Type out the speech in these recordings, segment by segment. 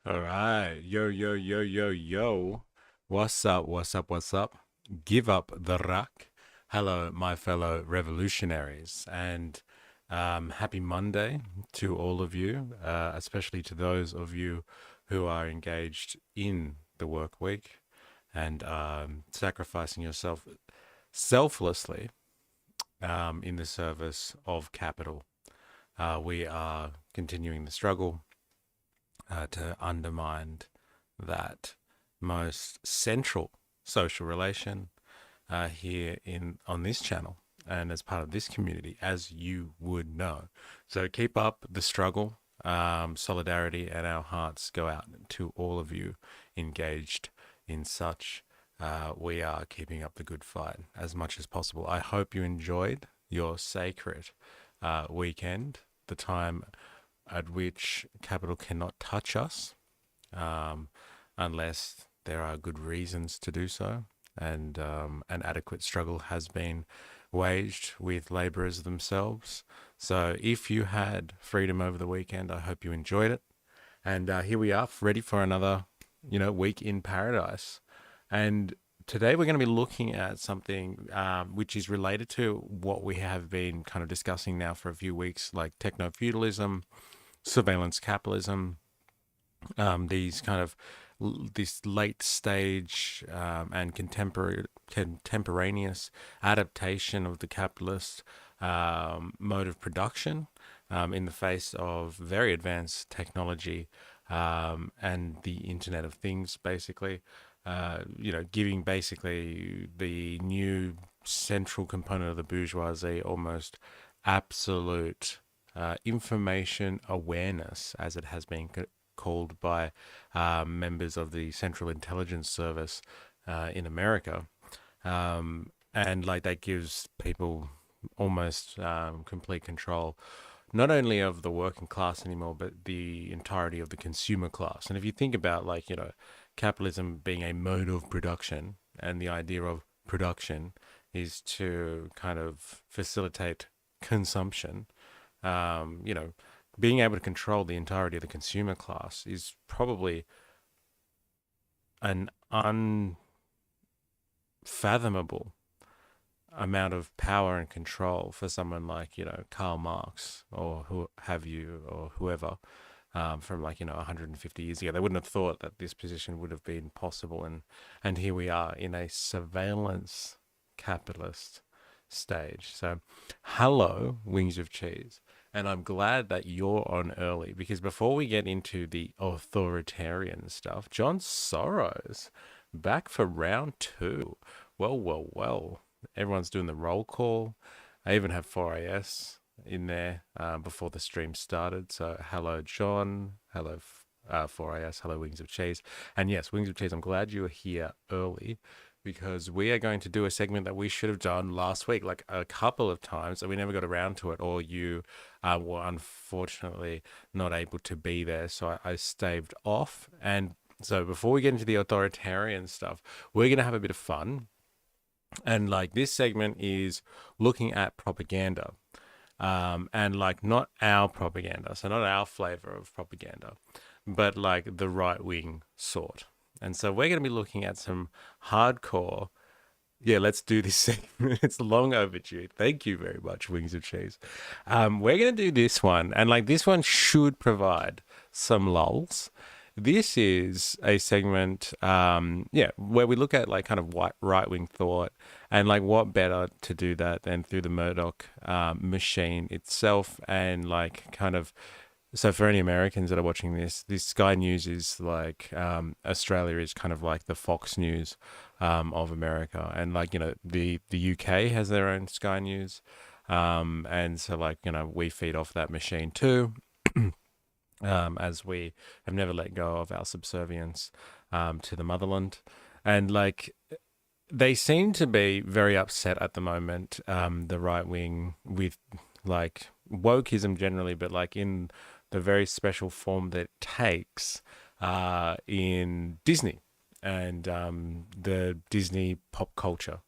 All right. Yo, yo, yo, yo, yo. What's up? What's up? What's up? Give up the ruck. Hello, my fellow revolutionaries. And happy Monday to all of you, especially to those of you who are engaged in the work week and sacrificing yourself selflessly in the service of capital. We are continuing the struggle to undermine that most central social relation here in on this channel and as part of this community, as you would know. So keep up the struggle. Solidarity and our hearts go out to all of you engaged in such. We are keeping up the good fight as much as possible. I hope you enjoyed your sacred weekend, the time at which capital cannot touch us unless there are good reasons to do so. And an adequate struggle has been waged with labourers themselves. So if you had freedom over the weekend, I hope you enjoyed it. And here we are, ready for another, week in paradise. And today we're going to be looking at something which is related to what we have been kind of discussing now for a few weeks, like techno-feudalism, surveillance capitalism, these kind of this late stage and contemporaneous adaptation of the capitalist mode of production in the face of very advanced technology and the Internet of Things, basically. Giving basically the new central component of the bourgeoisie almost absolute information awareness, as it has been called by members of the Central Intelligence Service in America. And like that gives people almost complete control, not only of the working class anymore, but the entirety of the consumer class. And if you think about capitalism being a mode of production, and the idea of production is to kind of facilitate consumption, being able to control the entirety of the consumer class is probably an unfathomable amount of power and control for someone like, Karl Marx or who have you, or whoever, from 150 years ago. They wouldn't have thought that this position would have been possible. And here we are in a surveillance capitalist stage. So hello, Wings of Cheese. And I'm glad that you're on early, because before we get into the authoritarian stuff, John Soros back for round two. Well, well, well. Everyone's doing the roll call. I even have 4AS in there before the stream started. So hello, John. Hello, 4AS. Hello, Wings of Cheese. And yes, Wings of Cheese, I'm glad you were here early, because we are going to do a segment that we should have done last week, like a couple of times, and we never got around to it, or you were unfortunately not able to be there. So I staved off. And so before we get into the authoritarian stuff, we're going to have a bit of fun. And this segment is looking at propaganda, and not our propaganda, so not our flavor of propaganda, but the right wing sort. And so we're going to be looking at some hardcore. Yeah, let's do this segment. It's long overdue. Thank you very much, Wings of Cheese. We're going to do this one, and this one should provide some lulls. This is a segment, where we look at kind of right-wing thought, and what better to do that than through the Murdoch machine itself, and kind of. So for any Americans that are watching this Sky News is Australia is kind of like the Fox News of America, and the UK has their own Sky News, and so we feed off that machine too. As we have never let go of our subservience to the motherland. And they seem to be very upset at the moment, the right wing, with wokeism generally, but in the very special form that it takes in Disney and the Disney pop culture.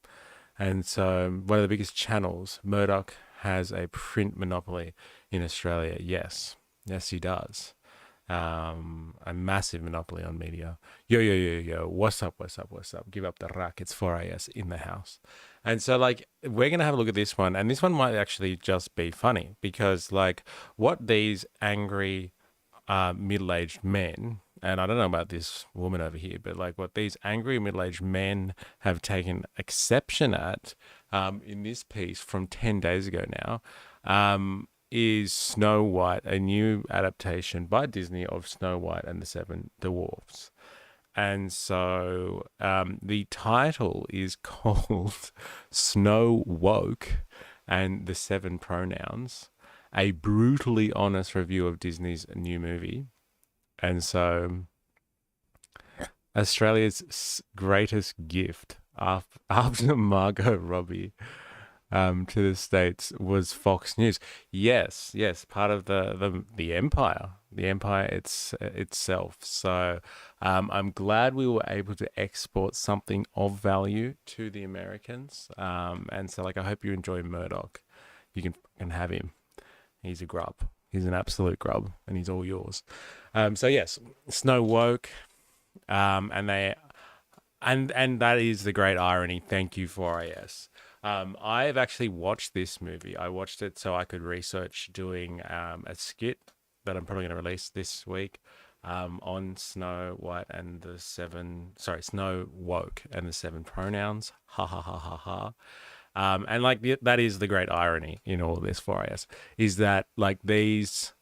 And so one of the biggest channels, Murdoch, has a print monopoly in Australia. Yes, he does. a massive monopoly on media. Yo, yo, yo, yo, what's up, what's up, what's up? Give up the rack. It's 4 AS in the house. And so, like, we're going to have a look at this one. And this one might actually just be funny because, like, what these angry middle-aged men, and I don't know about this woman over here, but like what these angry middle-aged men have taken exception at in this piece from 10 days ago now, is Snow White, a new adaptation by Disney of Snow White and the Seven Dwarfs. And so the title is called Snow Woke and the Seven Pronouns, a brutally honest review of Disney's new movie. And so Australia's greatest gift after Margot Robbie to the States was Fox News. Yes, yes, part of the empire, itself. So I'm glad we were able to export something of value to the Americans. And so, like, I hope you enjoy Murdoch. You can have him. He's a grub. He's an absolute grub, and he's all yours. So yes, Snow Woke, and that is the great irony. Thank you, 4AS. I've actually watched this movie. I watched it so I could research doing a skit that I'm probably going to release this week on Snow White and the Snow Woke and the Seven Pronouns. Ha ha ha ha ha. And like that is the great irony in all of this for us, is that like these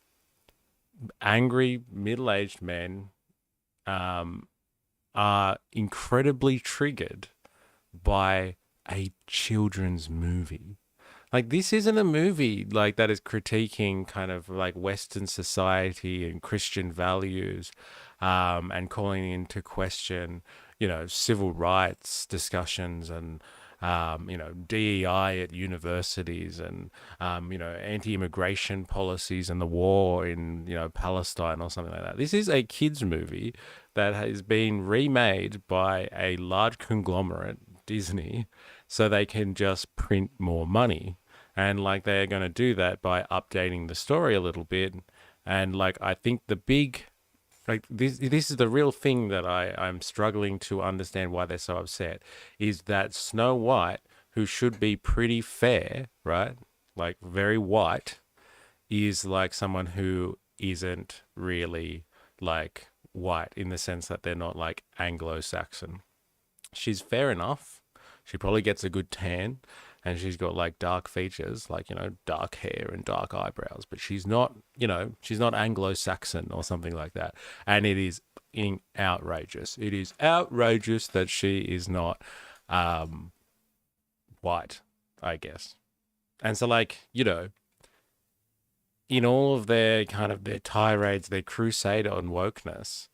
angry middle-aged men are incredibly triggered by a children's movie. Like, this isn't a movie like that is critiquing kind of like Western society and Christian values, and calling into question, civil rights discussions and DEI at universities and, anti-immigration policies and the war in, Palestine or something like that. This is a kids' movie that has been remade by a large conglomerate, Disney, so they can just print more money. And like they're going to do that by updating the story a little bit. And like, I think the big, like this is the real thing that I'm struggling to understand why they're so upset, is that Snow White, who should be pretty fair, right? Like very white, is like someone who isn't really like white in the sense that they're not like Anglo-Saxon. She's fair enough. She probably gets a good tan and she's got like dark features, like, dark hair and dark eyebrows, but she's not, she's not Anglo-Saxon or something like that. And it is outrageous. It is outrageous that she is not white, I guess. And so like, in all of their kind of their tirades, their crusade on wokeness,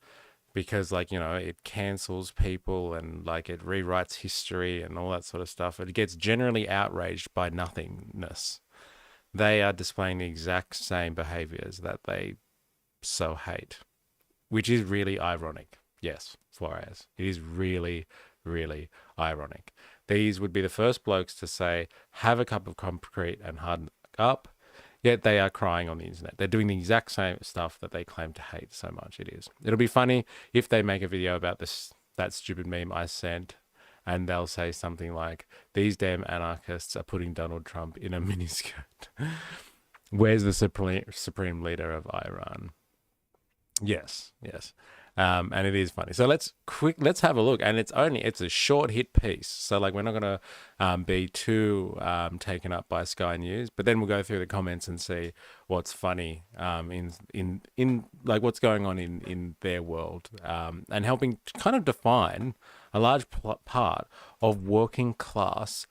because like, it cancels people and like it rewrites history and all that sort of stuff. It gets generally outraged by nothingness. They are displaying the exact same behaviors that they so hate, which is really ironic. Yes, Flores. It is really, really ironic. These would be the first blokes to say, have a cup of concrete and harden up. Yet they are crying on the internet. They're doing the exact same stuff that they claim to hate so much. It'll be funny if they make a video about that stupid meme I sent, and they'll say something like, these damn anarchists are putting Donald Trump in a miniskirt. Where's the supreme leader of Iran? Yes. And it is funny. So let's have a look. And it's a short hit piece. So like, we're not going to be too taken up by Sky News, but then we'll go through the comments and see what's funny in like what's going on in their world, and helping kind of define a large part of working class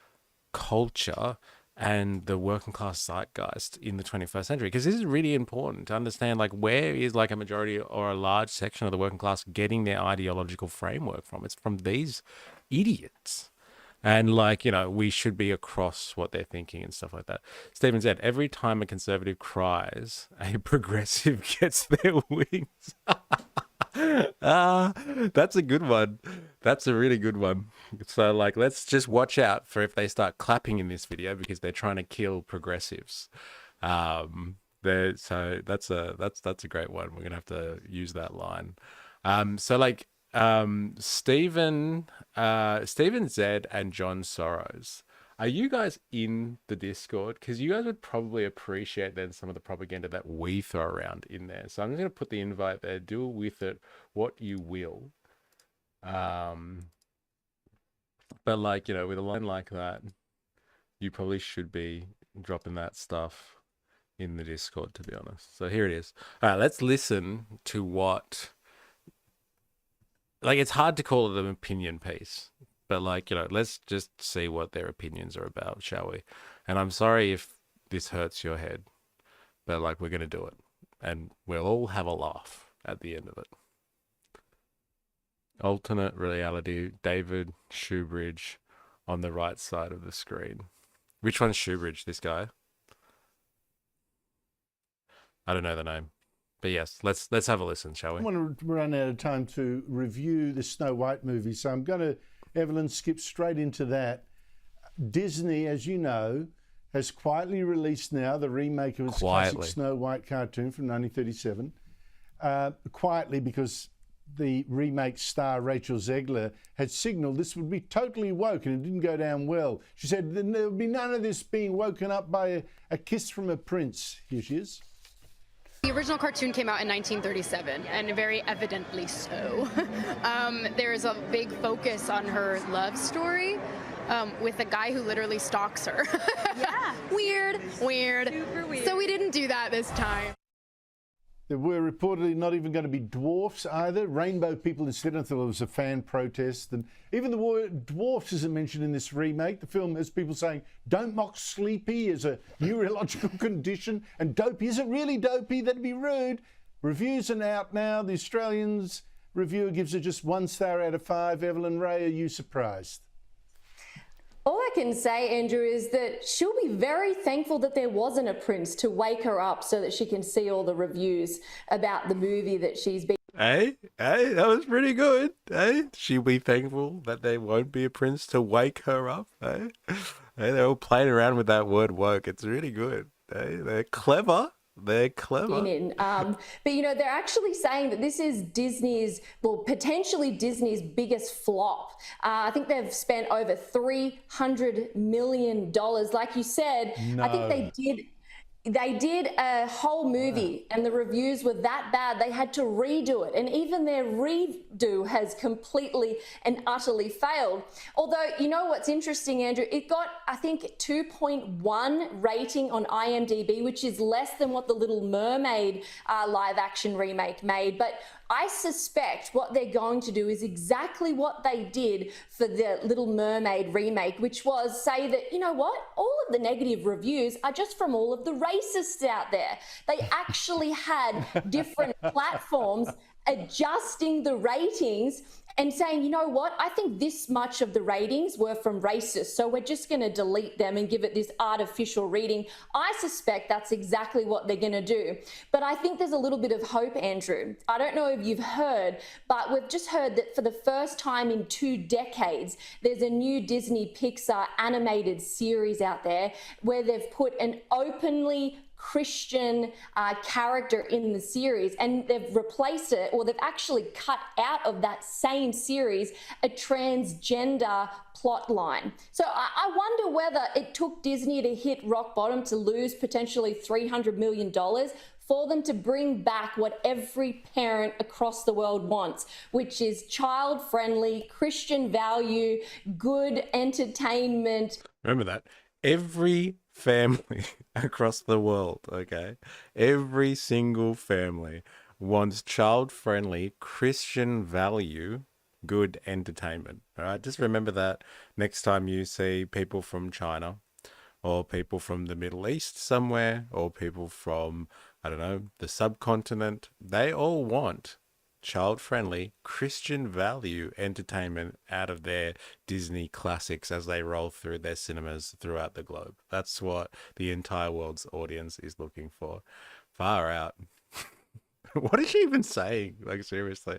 culture and the working class zeitgeist in the 21st century, because this is really important to understand, like, where is like a majority or a large section of the working class getting their ideological framework from. It's from these idiots. And like, we should be across what they're thinking and stuff like that. Stephen said, every time a conservative cries, a progressive gets their wings. That's a good one. That's a really good one. So like, let's just watch out for if they start clapping in this video, because they're trying to kill progressives. there. So that's a great one. We're gonna have to use that line. So like Stephen Zed and John Soros. Are you guys in the Discord? Because you guys would probably appreciate then some of the propaganda that we throw around in there. So I'm just gonna put the invite there. Do with it what you will. But like, with a line like that, you probably should be dropping that stuff in the Discord, to be honest. So here it is. All right, let's listen to what. Like, it's hard to call it an opinion piece, but like, let's just see what their opinions are about, shall we? And I'm sorry if this hurts your head, but like, we're gonna do it, and we'll all have a laugh at the end of it. Alternate reality, David Shoebridge on the right side of the screen. Which one's Shoebridge? This guy? I don't know the name. But yes, let's have a listen, shall we? I want to run out of time to review the Snow White movie, so I'm going to, Evelyn, skip straight into that. Disney, as you know, has quietly released now the remake of its classic Snow White cartoon from 1937. Quietly, because the remake star Rachel Zegler had signalled this would be totally woke, and it didn't go down well. She said there would be none of this being woken up by a kiss from a prince. Here she is. The original cartoon came out in 1937, and very evidently so. There is a big focus on her love story with a guy who literally stalks her. Yeah. Weird. Super weird. So we didn't do that this time. There were reportedly not even going to be dwarfs either. Rainbow people instead. I thought it was a fan protest. And even the word dwarfs isn't mentioned in this remake. The film has people saying, don't mock sleepy as a neurological condition. And dopey, is it really dopey? That'd be rude. Reviews are out now. The Australians reviewer gives it just 1 star out of 5. Evelyn Ray, are you surprised? All I can say, Andrew, is that she'll be very thankful that there wasn't a prince to wake her up so that she can see all the reviews about the movie that she's been. Hey, that was pretty good. Hey, she'll be thankful that there won't be a prince to wake her up. Hey, they're all playing around with that word woke. It's really good. Hey, they're clever. They're clever. But, they're actually saying that this is potentially Disney's biggest flop. I think they've spent over $300 million. Like you said, no. I think they did a whole movie and the reviews were that bad they had to redo it, and even their redo has completely and utterly failed. Although, you know what's interesting, Andrew, it got, I think, 2.1 rating on IMDb, which is less than what the Little Mermaid live action remake made. But I suspect what they're going to do is exactly what they did for the Little Mermaid remake, which was say that, you know what, all of the negative reviews are just from all of the racists out there. They actually had different platforms adjusting the ratings and saying, you know what, I think this much of the ratings were from racists, so we're just going to delete them and give it this artificial reading. I suspect that's exactly what they're going to do. But I think there's a little bit of hope, Andrew. I don't know if you've heard, but we've just heard that for the first time in 2 decades, there's a new Disney Pixar animated series out there where they've put an openly Christian character in the series, and they've replaced it, or they've actually cut out of that same series a transgender plot line. So I wonder whether it took Disney to hit rock bottom to lose potentially $300 million for them to bring back what every parent across the world wants, which is child-friendly, Christian value, good entertainment. Remember that. Every family across the world, okay? Every single family wants child-friendly, Christian value, good entertainment. All right? Just remember that next time you see people from China or people from the Middle East somewhere or people from, I don't know, the subcontinent. They all want child-friendly, Christian value entertainment out of their Disney classics as they roll through their cinemas throughout the globe. That's what the entire world's audience is looking for. Far out. What is she even saying? Like, seriously.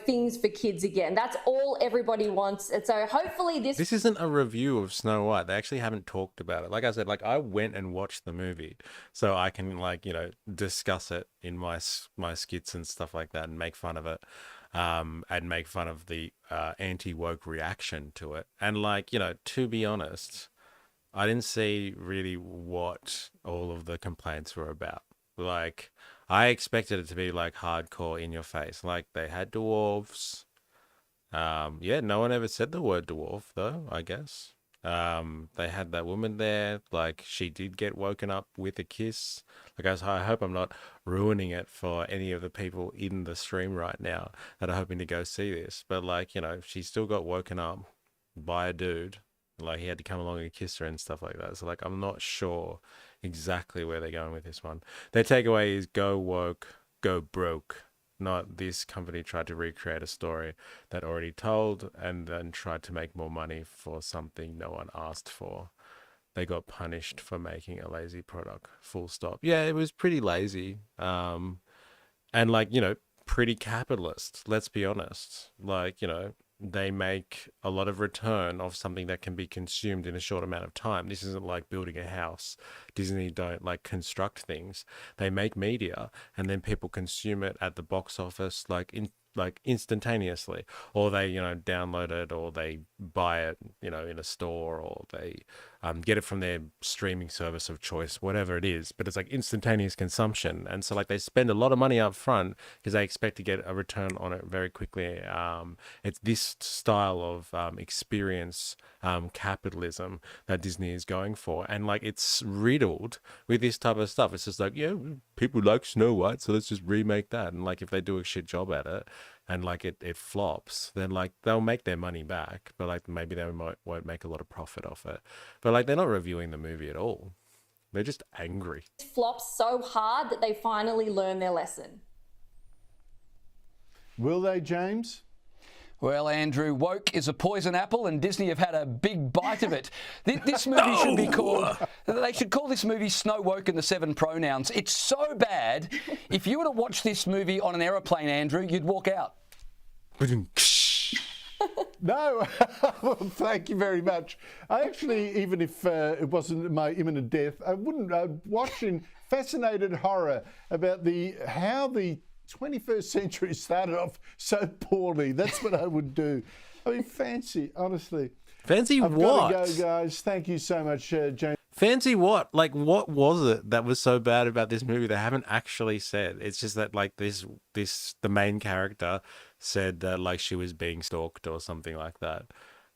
things for kids again. That's all everybody wants. And so hopefully This isn't a review of Snow White. They actually haven't talked about it. Like I said, like I went and watched the movie so I can discuss it in my skits and stuff like that and make fun of it. And make fun of the anti-woke reaction to it. And to be honest, I didn't see really what all of the complaints were about. Like, I expected it to be like hardcore in your face. Like they had dwarves. No one ever said the word dwarf though, I guess. They had that woman there, like she did get woken up with a kiss. Like I hope I'm not ruining it for any of the people in the stream right now that are hoping to go see this. But she still got woken up by a dude. Like he had to come along and kiss her and stuff like that. So I'm not sure exactly where they're going with this one. Their takeaway is go woke, go broke. Not this company tried to recreate a story that already told and then tried to make more money for something no one asked for. They got punished for making a lazy product. Full stop. Yeah, it was pretty lazy. And pretty capitalist. Let's be honest. They make a lot of return of something that can be consumed in a short amount of time. This isn't like building a house. Disney don't construct things. They make media and then people consume it at the box office instantaneously, or they download it, or they buy it in a store, or they get it from their streaming service of choice, whatever it is. But it's instantaneous consumption, and so they spend a lot of money up front because they expect to get a return on it very quickly. It's this style of experience capitalism that Disney is going for, and it's riddled with this type of stuff. It's just people like Snow White, so let's just remake that. And if they do a shit job at it and it flops, then they'll make their money back, but maybe they won't make a lot of profit off it. But they're not reviewing the movie at all. They're just angry. Flops so hard that they finally learn their lesson. Will they, James? Well, Andrew, woke is a poison apple and Disney have had a big bite of it. This movie should be called, they should call this movie Snow Woke and the Seven Pronouns. It's so bad. If you were to watch this movie on an aeroplane, Andrew, you'd walk out. No, well, thank you very much. I actually, even if it wasn't my imminent death, I wouldn't. I'd watch in fascinated horror about how the 21st century started off so poorly. That's what I would do. I mean, fancy, honestly. Fancy I've what? Got to go, guys. Thank you so much, James. Fancy what? What was it that was so bad about this movie? They haven't actually said. It's just that the main character said that she was being stalked or something like that,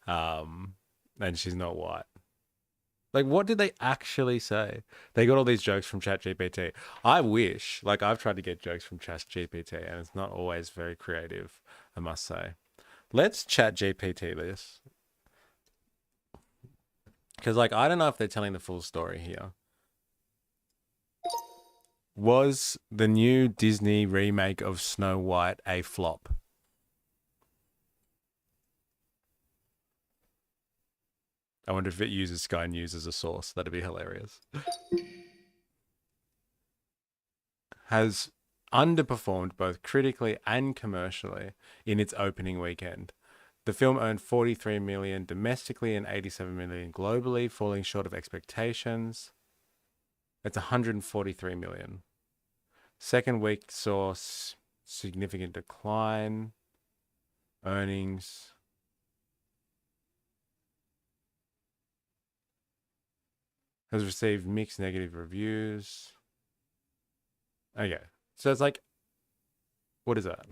and she's not white. What did they actually say? They got all these jokes from ChatGPT. I wish, I've tried to get jokes from ChatGPT, and it's not always very creative, I must say. Let's ChatGPT this. Because, I don't know if they're telling the full story here. Was the new Disney remake of Snow White a flop? I wonder if it uses Sky News as a source. That'd be hilarious. Has underperformed both critically and commercially in its opening weekend. The film earned 43 million domestically and 87 million globally, falling short of expectations. It's 143 million. Second week saw significant decline. Earnings has received mixed negative reviews. Okay. So it's what is that?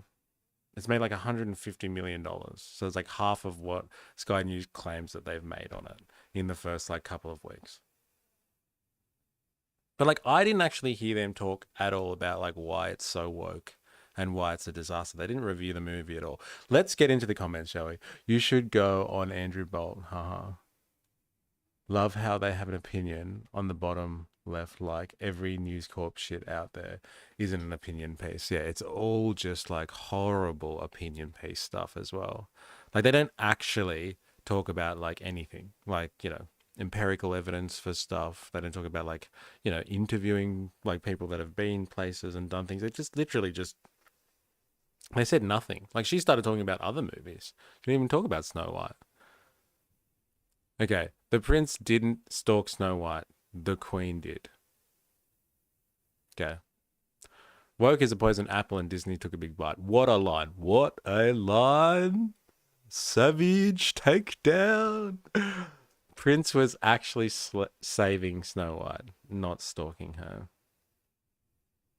It's made $150 million. So it's half of what Sky News claims that they've made on it in the first couple of weeks. But I didn't actually hear them talk at all about why it's so woke and why it's a disaster. They didn't review the movie at all. Let's get into the comments, shall we? You should go on Andrew Bolt. Haha. Love how they have an opinion on the bottom left, every News Corp shit out there isn't an opinion piece. Yeah, it's all just horrible opinion piece stuff as well. They don't actually talk about anything, empirical evidence for stuff. They don't talk about interviewing people that have been places and done things. They just literally just They said nothing. Like, she started talking about other movies. She didn't even talk about Snow White. Okay, the prince didn't stalk Snow White. The queen did. Okay. Woke is a poison apple and Disney took a big bite. What a line. What a line. Savage takedown. Prince was actually saving Snow White, not stalking her.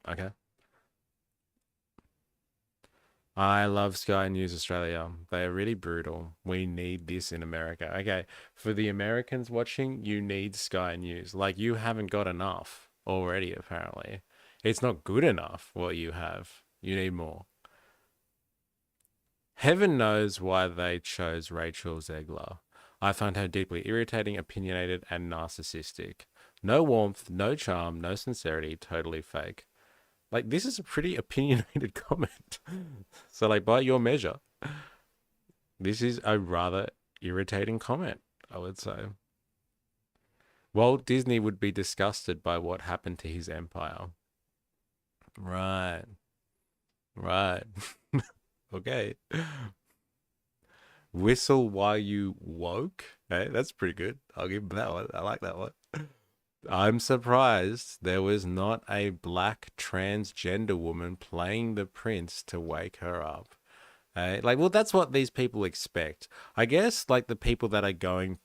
Okay. I love Sky News Australia. They are really brutal. We need this in America. Okay, for the Americans watching, you need Sky News. Like, you haven't got enough already, apparently. It's not good enough what you have. You need more. Heaven knows why they chose Rachel Zegler. I find her deeply irritating, opinionated, and narcissistic. No warmth, no charm, no sincerity, totally fake. Like, this is a pretty opinionated comment. So, like, by your measure, this is a rather irritating comment, I would say. Walt Disney would be disgusted by what happened to his empire. Right. Right. Okay. Whistle while you woke. Hey, that's pretty good. I'll give him that one. I like that one. I'm surprised there was not a black transgender woman playing the prince to wake her up. Like, well, that's what these people expect. I guess, like, the people that are going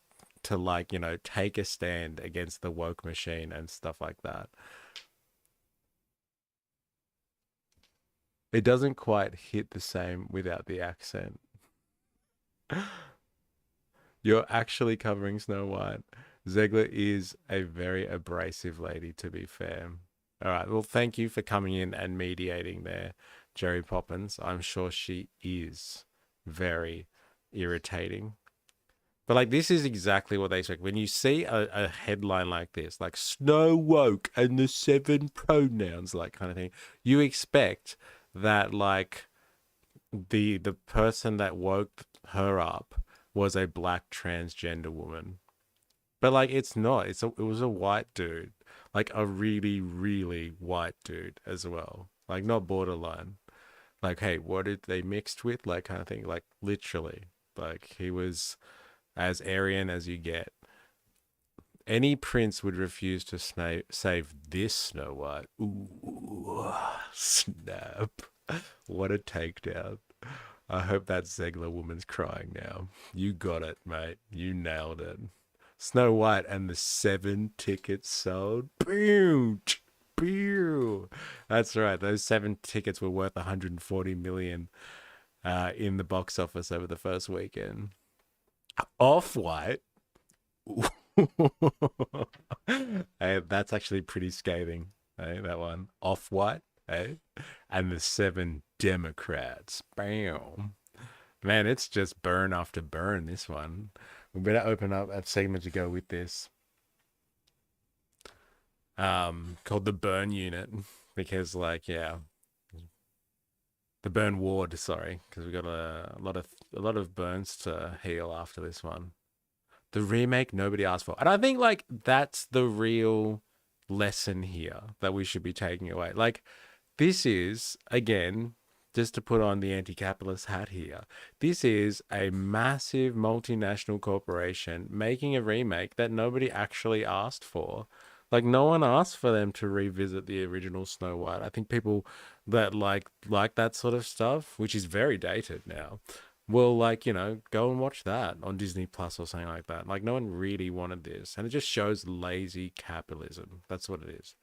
to, like, you know, take a stand against the woke machine and stuff like that. It doesn't quite hit the same without the accent. You're actually covering Snow White. Zegler is a very abrasive lady, to be fair. All right. Well, thank you for coming in and mediating there, Jerry Poppins. I'm sure she is very irritating. But, like, this is exactly what they expect. When you see a headline like this, like Snow Woke and the 7 pronouns, like, kind of thing, you expect that, like, the person that woke her up was a black transgender woman. But, like, it's not. It was a white dude. Like, a really, really white dude as well. Like, not borderline. Like, hey, what did they mixed with? Like, kind of thing. Like, literally. Like, he was as Aryan as you get. Any prince would refuse to save this Snow White. Ooh, snap. What a takedown. I hope that Zegler woman's crying now. You got it, mate. You nailed it. Snow White and the 7 tickets sold. Pew, pew. That's right. Those 7 tickets were worth 140 million in the box office over the first weekend. Off-White. Hey, that's actually pretty scathing. Hey, that one. Off-White. Hey, and the 7 Democrats. Bam. Man, it's just burn after burn, this one. We better open up a segment to go with this. Called the Burn Unit. Because, like, yeah. The Burn Ward, sorry. Because we got a lot of burns to heal after this one. The remake nobody asked for. And I think, like, that's the real lesson here that we should be taking away. Like, this is, again, just to put on the anti-capitalist hat here, this is a massive multinational corporation making a remake that nobody actually asked for. Like, no one asked for them to revisit the original Snow White. I think people that like that sort of stuff, which is very dated now, will, like, you know, go and watch that on Disney Plus or something like that. Like, no one really wanted this. And it just shows lazy capitalism. That's what it is.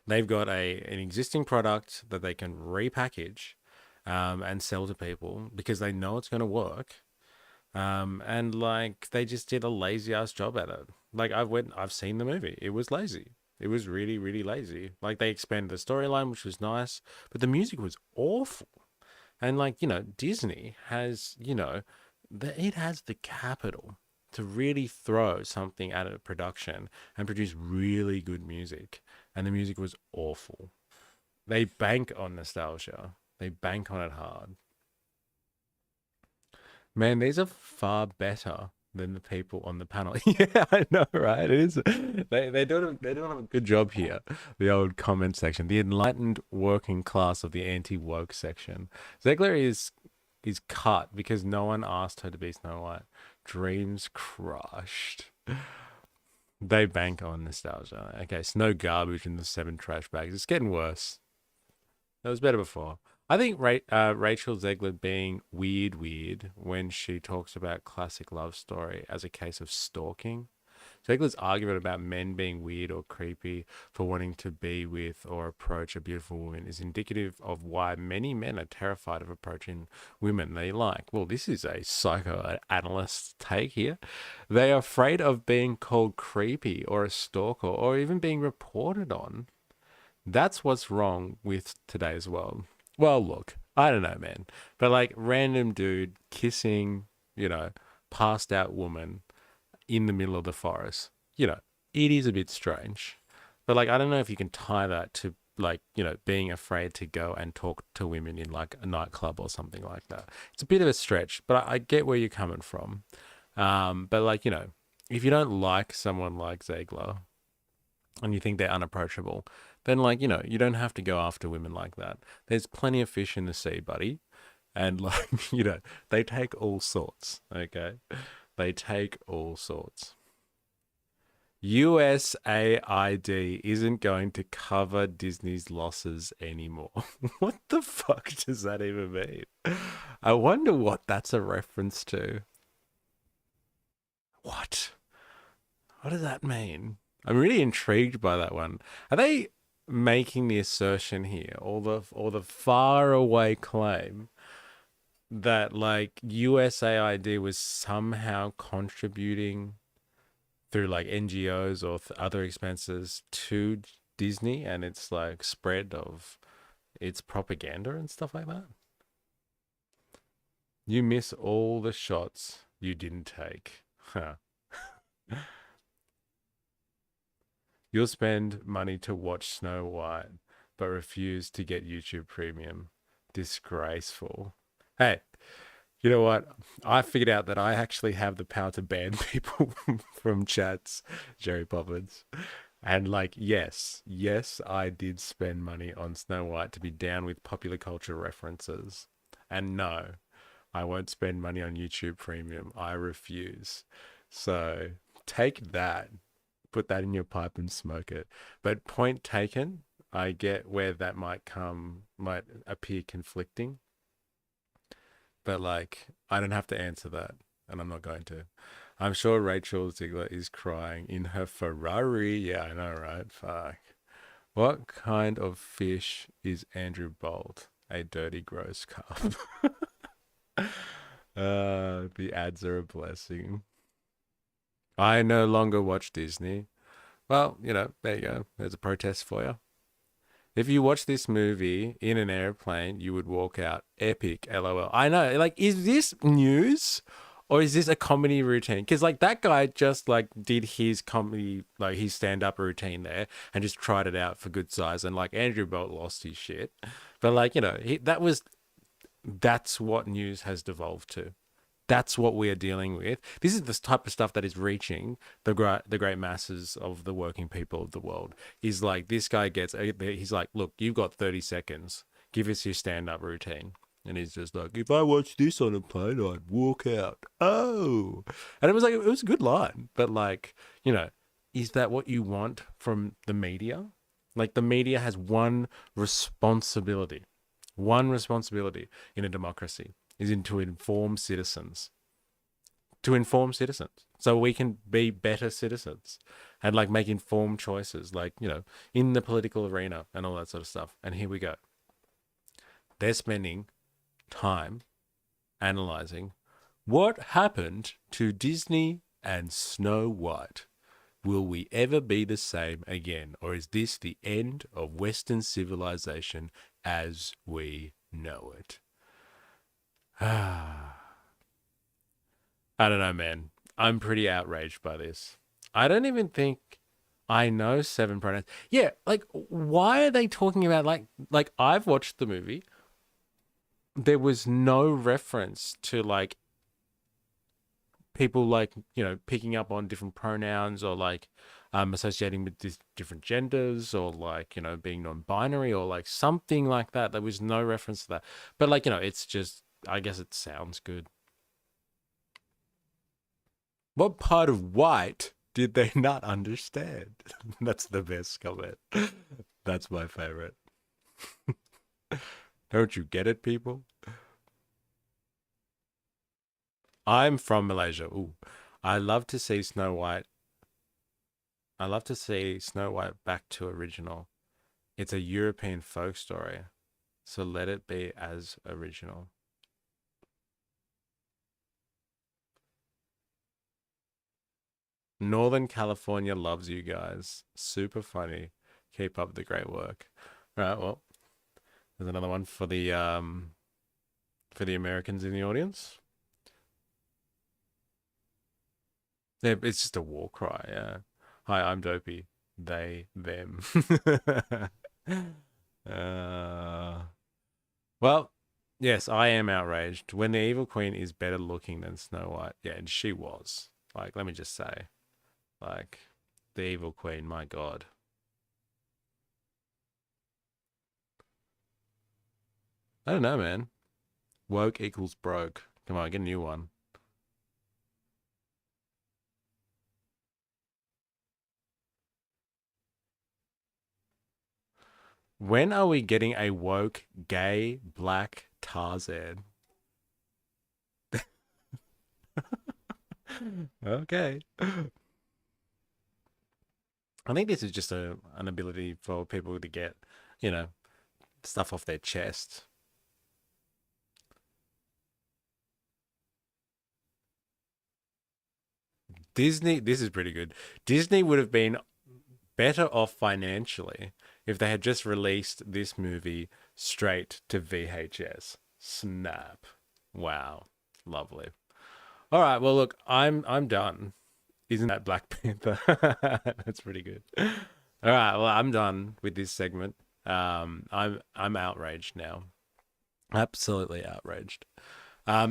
They've got an existing product that they can repackage and sell to people because they know it's going to work. And, like, they just did a lazy ass job at it. Like, I've seen the movie. It was lazy. It was really, really lazy. Like, they expanded the storyline, which was nice, but the music was awful. And, like, you know, Disney has, you know, it has the capital to really throw something at a production and produce really good music. And the music was awful. They bank on nostalgia. They bank on it hard. Man, these are far better than the people on the panel. Yeah, I know, right? It is. They're doing a good job here. The old comment section, the enlightened working class of the anti-woke section. Zegler is cut because no one asked her to be Snow White. Dreams crushed. They bank on nostalgia. Okay, snow garbage in the 7 trash bags. It's getting worse. It was better before. I think Rachel Zegler being weird when she talks about classic love story as a case of stalking. Zegler's argument about men being weird or creepy for wanting to be with or approach a beautiful woman is indicative of why many men are terrified of approaching women they like. Well, this is a psychoanalyst take here. They are afraid of being called creepy or a stalker or even being reported on. That's what's wrong with today's world. Well, look, I don't know, man. But like random dude kissing, passed out woman in the middle of the forest. It is a bit strange. But like, I don't know if you can tie that to like, being afraid to go and talk to women in like a nightclub or something like that. It's a bit of a stretch, but I get where you're coming from. But like, if you don't like someone like Zegler and you think they're unapproachable, then like, you don't have to go after women like that. There's plenty of fish in the sea, buddy. And like, they take all sorts, okay? They take all sorts. USAID isn't going to cover Disney's losses anymore. What the fuck does that even mean? I wonder what that's a reference to. What? What does that mean? I'm really intrigued by that one. Are they making the assertion here, or the far away claim that like USAID was somehow contributing through like NGOs or other expenses to Disney and its like spread of its propaganda and stuff like that? You miss all the shots you didn't take. Huh. You'll spend money to watch Snow White, but refuse to get YouTube Premium. Disgraceful. Hey, you know what? I figured out that I actually have the power to ban people from chats, Jerry Poppins. And like, yes, I did spend money on Snow White to be down with popular culture references. And no, I won't spend money on YouTube Premium. I refuse. So take that. Put that in your pipe and smoke it. But point taken, I get where that might appear conflicting. But like, I don't have to answer that, and I'm not going to. I'm sure Rachel Zegler is crying in her Ferrari. Yeah, I know, right? Fuck. What kind of fish is Andrew Bolt? A dirty, gross cup. The ads are a blessing. I no longer watch Disney. Well, there you go. There's a protest for you. If you watch this movie in an airplane, you would walk out epic, LOL. I know, like, is this news or is this a comedy routine? Because like that guy just like did his comedy, like his stand-up routine there and just tried it out for good size. And like Andrew Bolt lost his shit. But like, that's what news has devolved to. That's what we are dealing with. This is the type of stuff that is reaching the great masses of the working people of the world. Is like this guy he's like, look, you've got 30 seconds. Give us your stand-up routine. And he's just like, if I watch this on a plane, I'd walk out. Oh. And it was a good line. But like, is that what you want from the media? Like the media has one responsibility in a democracy. Is to inform citizens. So we can be better citizens and like make informed choices, like, in the political arena and all that sort of stuff. And here we go. They're spending time analyzing what happened to Disney and Snow White. Will we ever be the same again? Or is this the end of Western civilization as we know it? I don't know, man. I'm pretty outraged by this. I don't even think I know 7 pronouns. Yeah, like, why are they talking about, like I've watched the movie. There was no reference to, like, people like, you know, picking up on different pronouns or like associating with different genders or like, you know, being non-binary or like something like that. There was no reference to that. But like, you know, it's just, I guess it sounds good. What part of white did they not understand? That's the best comment. That's my favorite. Don't you get it, people? I'm from Malaysia. Ooh, I love to see Snow White. I love to see Snow White back to original. It's a European folk story, so let it be as original. Northern California loves you guys. Super funny. Keep up the great work. All right, well, there's another one for the Americans in the audience. Yeah, it's just a war cry, yeah. Hi, I'm Dopey. They, them. Well, yes, I am outraged. When the evil queen is better looking than Snow White. Yeah, and she was. Like, let me just say. Like, the evil queen, my God. I don't know, man. Woke equals broke. Come on, get a new one. When are we getting a woke, gay, black Tarzan? Okay. I think this is just an ability for people to get, you know, stuff off their chest. Disney, this is pretty good. Disney would have been better off financially if they had just released this movie straight to VHS. Snap. Wow. Lovely. All right, well look, I'm done. Isn't that Black Panther? That's pretty good. All right, well I'm done with this segment. I'm outraged now. Absolutely outraged.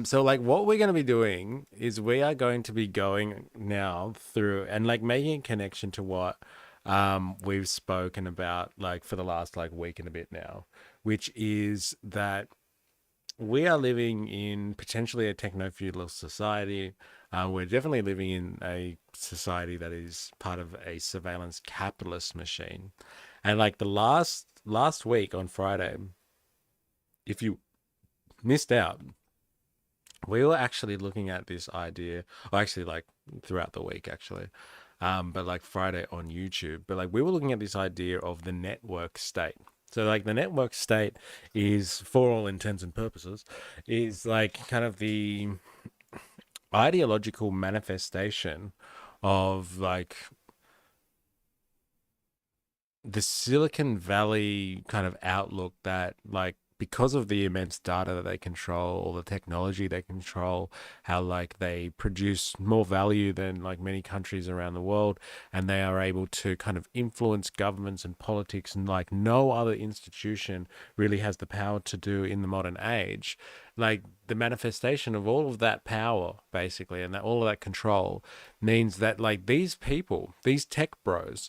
So like what we're going to be doing is we are going to be going now through and like making a connection to what we've spoken about like for the last like week and a bit now, which is that we are living in potentially a techno-feudal society. We're definitely living in a society that is part of a surveillance capitalist machine. And like the last week on Friday, if you missed out, we were actually looking at this idea, or actually like throughout the week actually, but like Friday on YouTube, but like we were looking at this idea of the network state. So like the network state is, for all intents and purposes, is like kind of the ideological manifestation of like the Silicon Valley kind of outlook that like because of the immense data that they control, or the technology they control, how like they produce more value than like many countries around the world, and they are able to kind of influence governments and politics and like no other institution really has the power to do in the modern age. Like the manifestation of all of that power basically, and that all of that control means that like these people, these tech bros,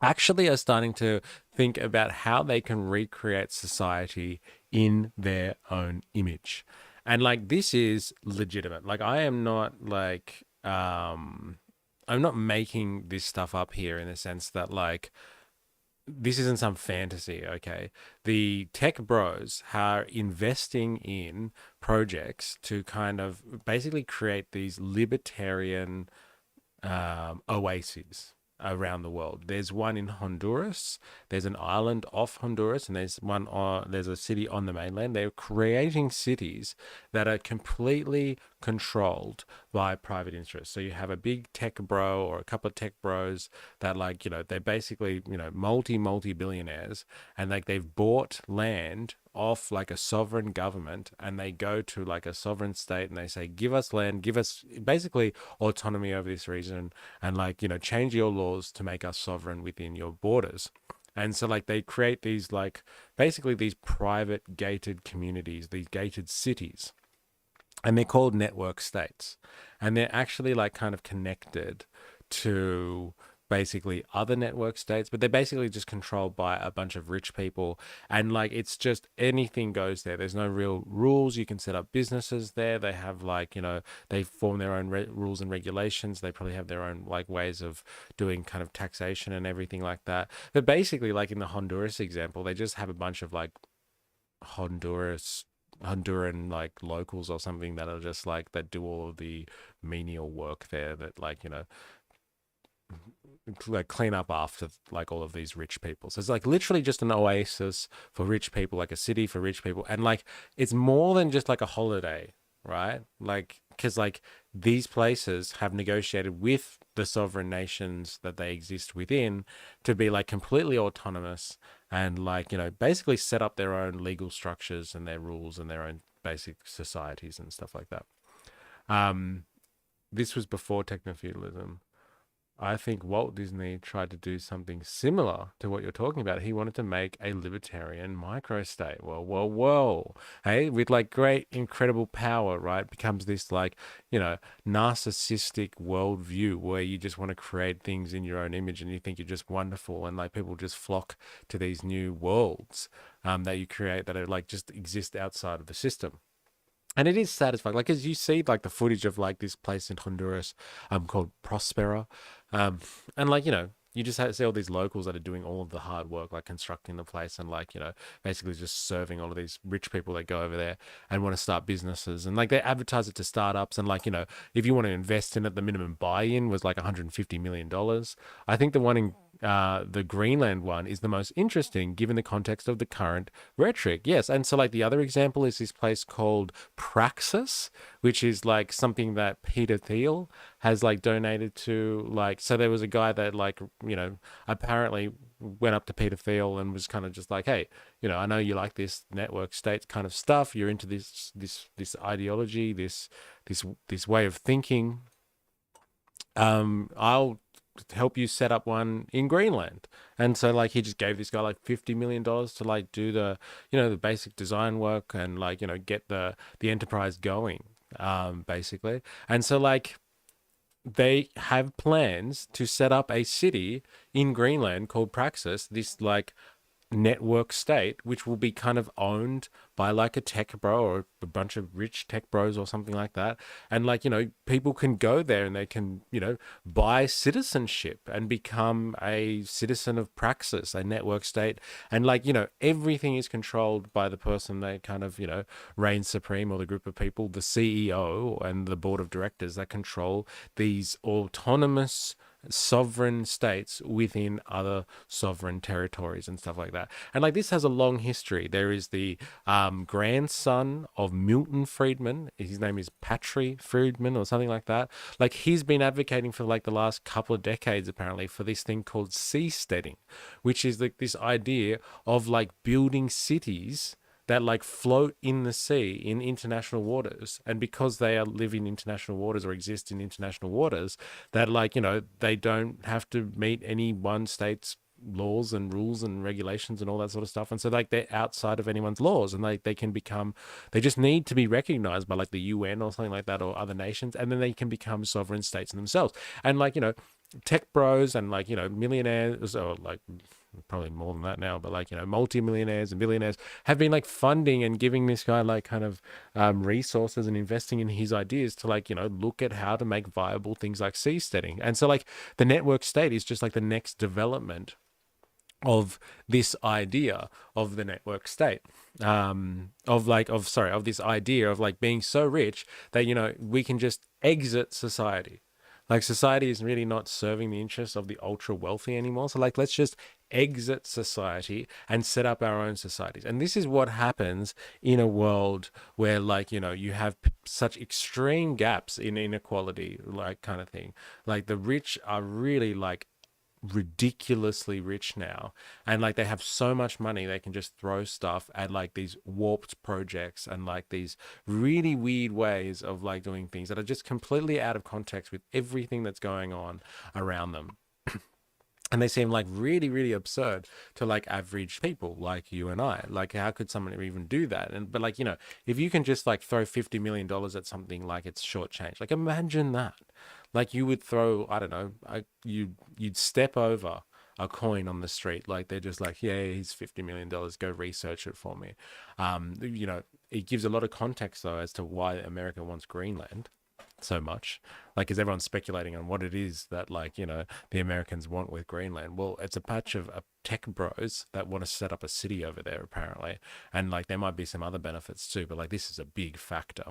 actually are starting to think about how they can recreate society in their own image. And like this is legitimate. Like I am not like I'm not making this stuff up here in the sense that like this isn't some fantasy, okay? The tech bros are investing in projects to kind of basically create these libertarian oases around the world. There's one in Honduras, there's an island off Honduras, and there's a city on the mainland. They're creating cities that are completely controlled by private interests. So you have a big tech bro or a couple of tech bros that like, you know, they're basically, you know, multi billionaires, and like they've bought land off like a sovereign government, and they go to like a sovereign state and they say, give us land, give us basically autonomy over this region, and like, you know, change your laws to make us sovereign within your borders. And so like they create these like basically these private gated communities, these gated cities. and they're called network states, and they're actually like kind of connected to basically other network states, but they're basically just controlled by a bunch of rich people, and like it's just anything goes there. There's no real rules. You can set up businesses there. They have like, you know, they form their own rules and regulations. They probably have their own like ways of doing kind of taxation and everything like that. But basically, like in the Honduras example, they just have a bunch of like Honduran like locals or something that are just like that do all of the menial work there, that like, you know, like clean up after like all of these rich people. So it's like literally just an oasis for rich people, like a city for rich people. And like it's more than just like a holiday, right? Like because like these places have negotiated with the sovereign nations that they exist within to be like completely autonomous, and like, you know, basically set up their own legal structures and their rules and their own basic societies and stuff like that. This was before techno-feudalism. I think Walt Disney tried to do something similar to what you're talking about. He wanted to make a libertarian microstate. Whoa. Hey, with like great, incredible power, right? Becomes this like, you know, narcissistic worldview where you just want to create things in your own image and you think you're just wonderful, and like people just flock to these new worlds that you create that are like just exist outside of the system. And it is satisfying, like as you see, like the footage of like this place in Honduras, called Prospera, and like, you know, you just see all these locals that are doing all of the hard work, like constructing the place, and like, you know, basically just serving all of these rich people that go over there and want to start businesses, and like they advertise it to startups, and like, you know, if you want to invest in it, the minimum buy-in was like $150 million. I think the one in the Greenland one is the most interesting given the context of the current rhetoric. Yes. And so like the other example is this place called Praxis, which is like something that Peter Thiel has like donated to, like, so there was a guy that like, you know, apparently went up to Peter Thiel and was kind of just like, hey, you know, I know you like this network state kind of stuff. You're into this ideology, this way of thinking. I'll help you set up one in Greenland. And so like he just gave this guy like $50 million to like do the, you know, the basic design work and like, you know, get the enterprise going, basically. And so like they have plans to set up a city in Greenland called Praxis, this like network state, which will be kind of owned by like a tech bro or a bunch of rich tech bros or something like that. And like, you know, people can go there and they can, you know, buy citizenship and become a citizen of Praxis, a network state. And like, you know, everything is controlled by the person that kind of, you know, reigns supreme, or the group of people, the CEO and the board of directors that control these autonomous sovereign states within other sovereign territories and stuff like that. And like this has a long history. There is the grandson of Milton Friedman. His name is Patry Friedman or something like that. Like he's been advocating for like the last couple of decades apparently for this thing called seasteading, which is like this idea of like building cities that like float in the sea in international waters, and because they live in international waters or exist in international waters, that like, you know, they don't have to meet any one state's laws and rules and regulations and all that sort of stuff, and so like they're outside of anyone's laws, and like they just need to be recognized by like the UN or something like that, or other nations, and then they can become sovereign states in themselves. And like, you know, tech bros and like, you know, millionaires, or like probably more than that now, but like, you know, multi-millionaires and billionaires have been like funding and giving this guy like kind of resources and investing in his ideas to like, you know, look at how to make viable things like seasteading. And so like the network state is just like the next development of this idea of the network state, of this idea of like being so rich that, you know, we can just exit society. Like society is really not serving the interests of the ultra wealthy anymore. So like, let's just exit society and set up our own societies. And this is what happens in a world where like, you know, you have such extreme gaps in inequality, like kind of thing. Like the rich are really like ridiculously rich now, and like they have so much money they can just throw stuff at like these warped projects and like these really weird ways of like doing things that are just completely out of context with everything that's going on around them. And they seem like really, really absurd to like average people like you and I. Like, how could someone even do that? And but like, you know, if you can just like throw $50 million at something like it's short change, like imagine that. Like you would throw, I don't know, you'd step over a coin on the street. Like they're just like, yeah, he's $50 million. Go research it for me. You know, it gives a lot of context though as to why America wants Greenland so much, like, is everyone's speculating on what it is that, like, you know, the Americans want with Greenland. Well, it's a patch of tech bros that want to set up a city over there apparently, and like there might be some other benefits too, but like this is a big factor.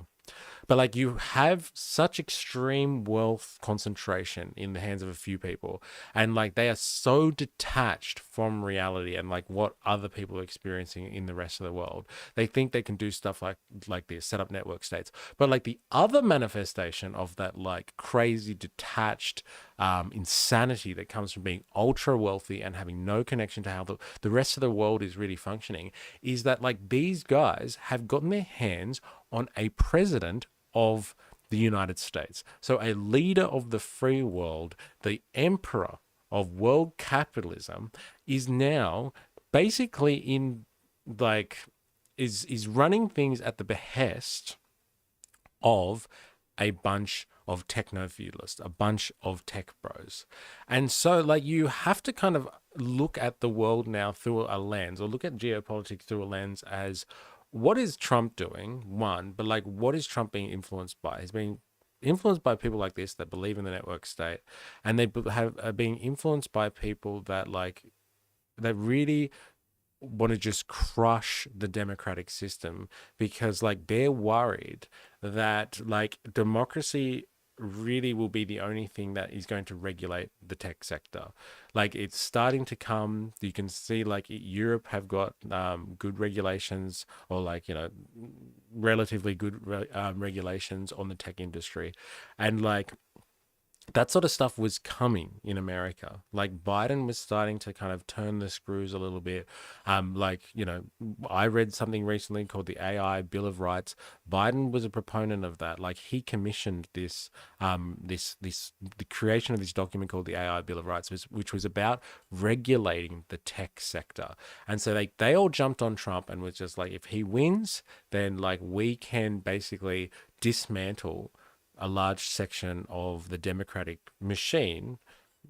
But like you have such extreme wealth concentration in the hands of a few people, and like they are so detached from reality and like what other people are experiencing in the rest of the world. They think they can do stuff like this, set up network states. But like the other manifestation of that like crazy detached insanity that comes from being ultra wealthy and having no connection to how the rest of the world is really functioning is that like these guys have gotten their hands on a president of the United States. So a leader of the free world, the emperor of world capitalism, is now basically in like is running things at the behest of a bunch of techno-feudalists, a bunch of tech bros. And so like you have to kind of look at the world now through a lens, or look at geopolitics through a lens as, what is Trump doing? One, but like, what is Trump being influenced by? He's being influenced by people like this that believe in the network state, and they are being influenced by people that like, that really want to just crush the democratic system, because like they're worried that like democracy really will be the only thing that is going to regulate the tech sector. Like it's starting to come. You can see like Europe have got good regulations, or like, you know, relatively good regulations on the tech industry, and like that sort of stuff was coming in America. Like Biden was starting to kind of turn the screws a little bit. Like, you know, I read something recently called the AI Bill of Rights. Biden was a proponent of that. Like he commissioned this, the creation of this document called the AI Bill of Rights, which was about regulating the tech sector. And so they all jumped on Trump and was just like, if he wins, then like we can basically dismantle a large section of the democratic machine,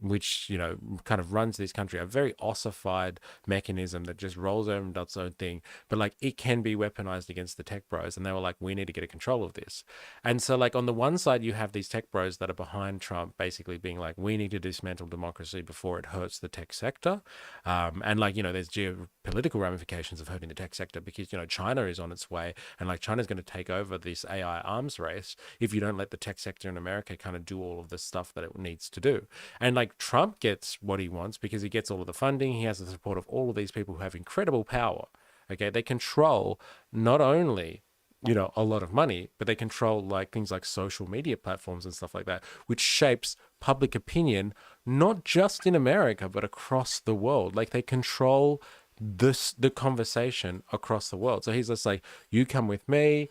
which, you know, kind of runs this country, a very ossified mechanism that just rolls over and does its own thing, but like it can be weaponized against the tech bros. And they were like, we need to get a control of this. And so like on the one side, you have these tech bros that are behind Trump, basically being like, we need to dismantle democracy before it hurts the tech sector. And like, you know, there's geopolitical ramifications of hurting the tech sector, because, you know, China is on its way, and like China's going to take over this AI arms race if you don't let the tech sector in America kind of do all of the stuff that it needs to do. And like Trump gets what he wants because he gets all of the funding. He has the support of all of these people who have incredible power. Okay, they control not only, you know, a lot of money, but they control like things like social media platforms and stuff like that, which shapes public opinion, not just in America, but across the world. Like they control the conversation across the world. So he's just like, you come with me,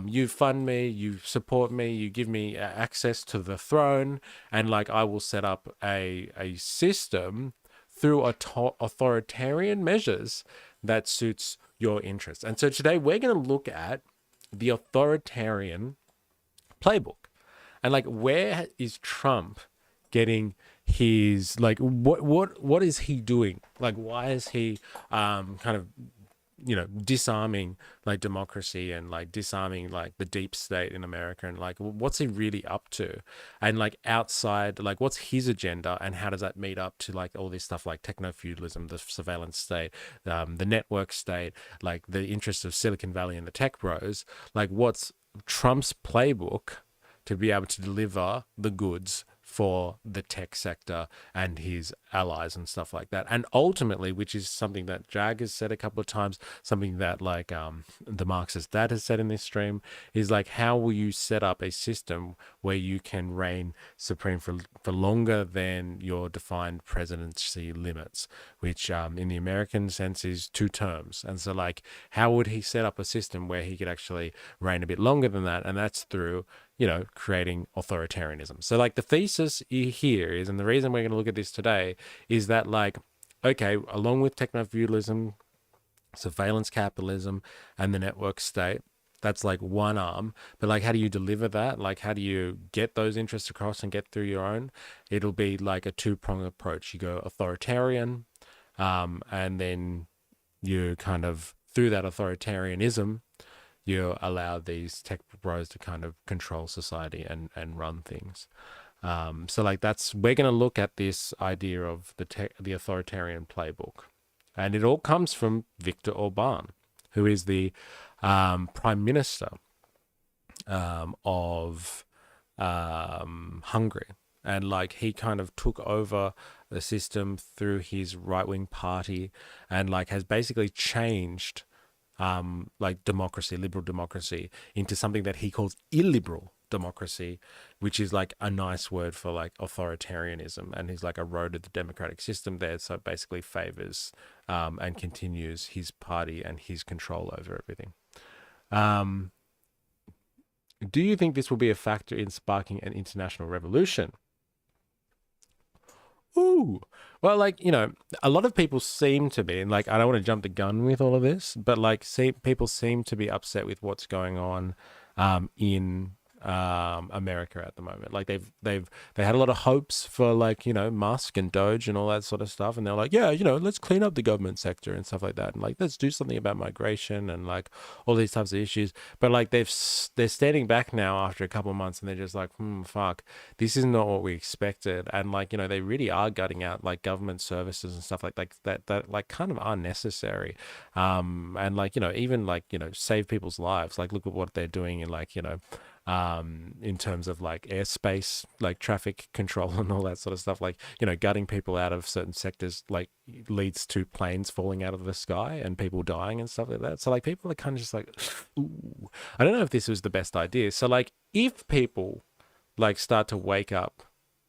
you fund me, you support me, you give me access to the throne, and like I will set up a system through authoritarian measures that suits your interests. And so today we're going to look at the authoritarian playbook, and like, where is Trump getting his, like, what is he doing? Like, why is he kind of, you know, disarming like democracy and like disarming like the deep state in America, and like what's he really up to? And like outside, like what's his agenda, and how does that meet up to like all this stuff like techno-feudalism, the surveillance state, the network state, like the interests of Silicon Valley and the tech bros? Like what's Trump's playbook to be able to deliver the goods for the tech sector and his allies and stuff like that? And ultimately, which is something that Jag has said a couple of times, something that like the Marxist dad has said in this stream, is like, how will you set up a system where you can reign supreme for longer than your defined presidency limits, which in the American sense is 2 terms. And so like, how would he set up a system where he could actually reign a bit longer than that? And that's through, you know, creating authoritarianism. So like the thesis here is, and the reason we're going to look at this today is that like, okay, along with techno-feudalism, surveillance capitalism, and the network state, that's like one arm. But like, how do you deliver that? Like, how do you get those interests across and get through your own? It'll be like a 2-pronged approach. You go authoritarian, and then you kind of, through that authoritarianism, you allow these tech bros to kind of control society and run things. So like we're going to look at this idea of the authoritarian playbook. And it all comes from Viktor Orbán, who is the prime minister of Hungary. And like, he kind of took over the system through his right-wing party, and like has basically changed like democracy, liberal democracy, into something that he calls illiberal democracy, which is like a nice word for like authoritarianism. And he's like eroded the democratic system there, so it basically favors and continues his party and his control over everything. Do you think this will be a factor in sparking an international revolution? Ooh, well, like, you know, a lot of people seem to be, and like, I don't want to jump the gun with all of this, but like, people seem to be upset with what's going on in America at the moment. Like they had a lot of hopes for like, you know, Musk and Doge and all that sort of stuff, and they're like, yeah, you know, let's clean up the government sector and stuff like that, and like, let's do something about migration and like all these types of issues. But like, they're standing back now after a couple of months, and they're just like, fuck, this is not what we expected. And like, you know, they really are gutting out like government services and stuff like that like kind of are necessary. And like, you know, even like, you know, save people's lives. Like, look at what they're doing in like, you know, in terms of like airspace, like traffic control and all that sort of stuff. Like, you know, gutting people out of certain sectors like leads to planes falling out of the sky and people dying and stuff like that. So like, people are kind of just like, ooh, I don't know if this was the best idea. So like, if people like start to wake up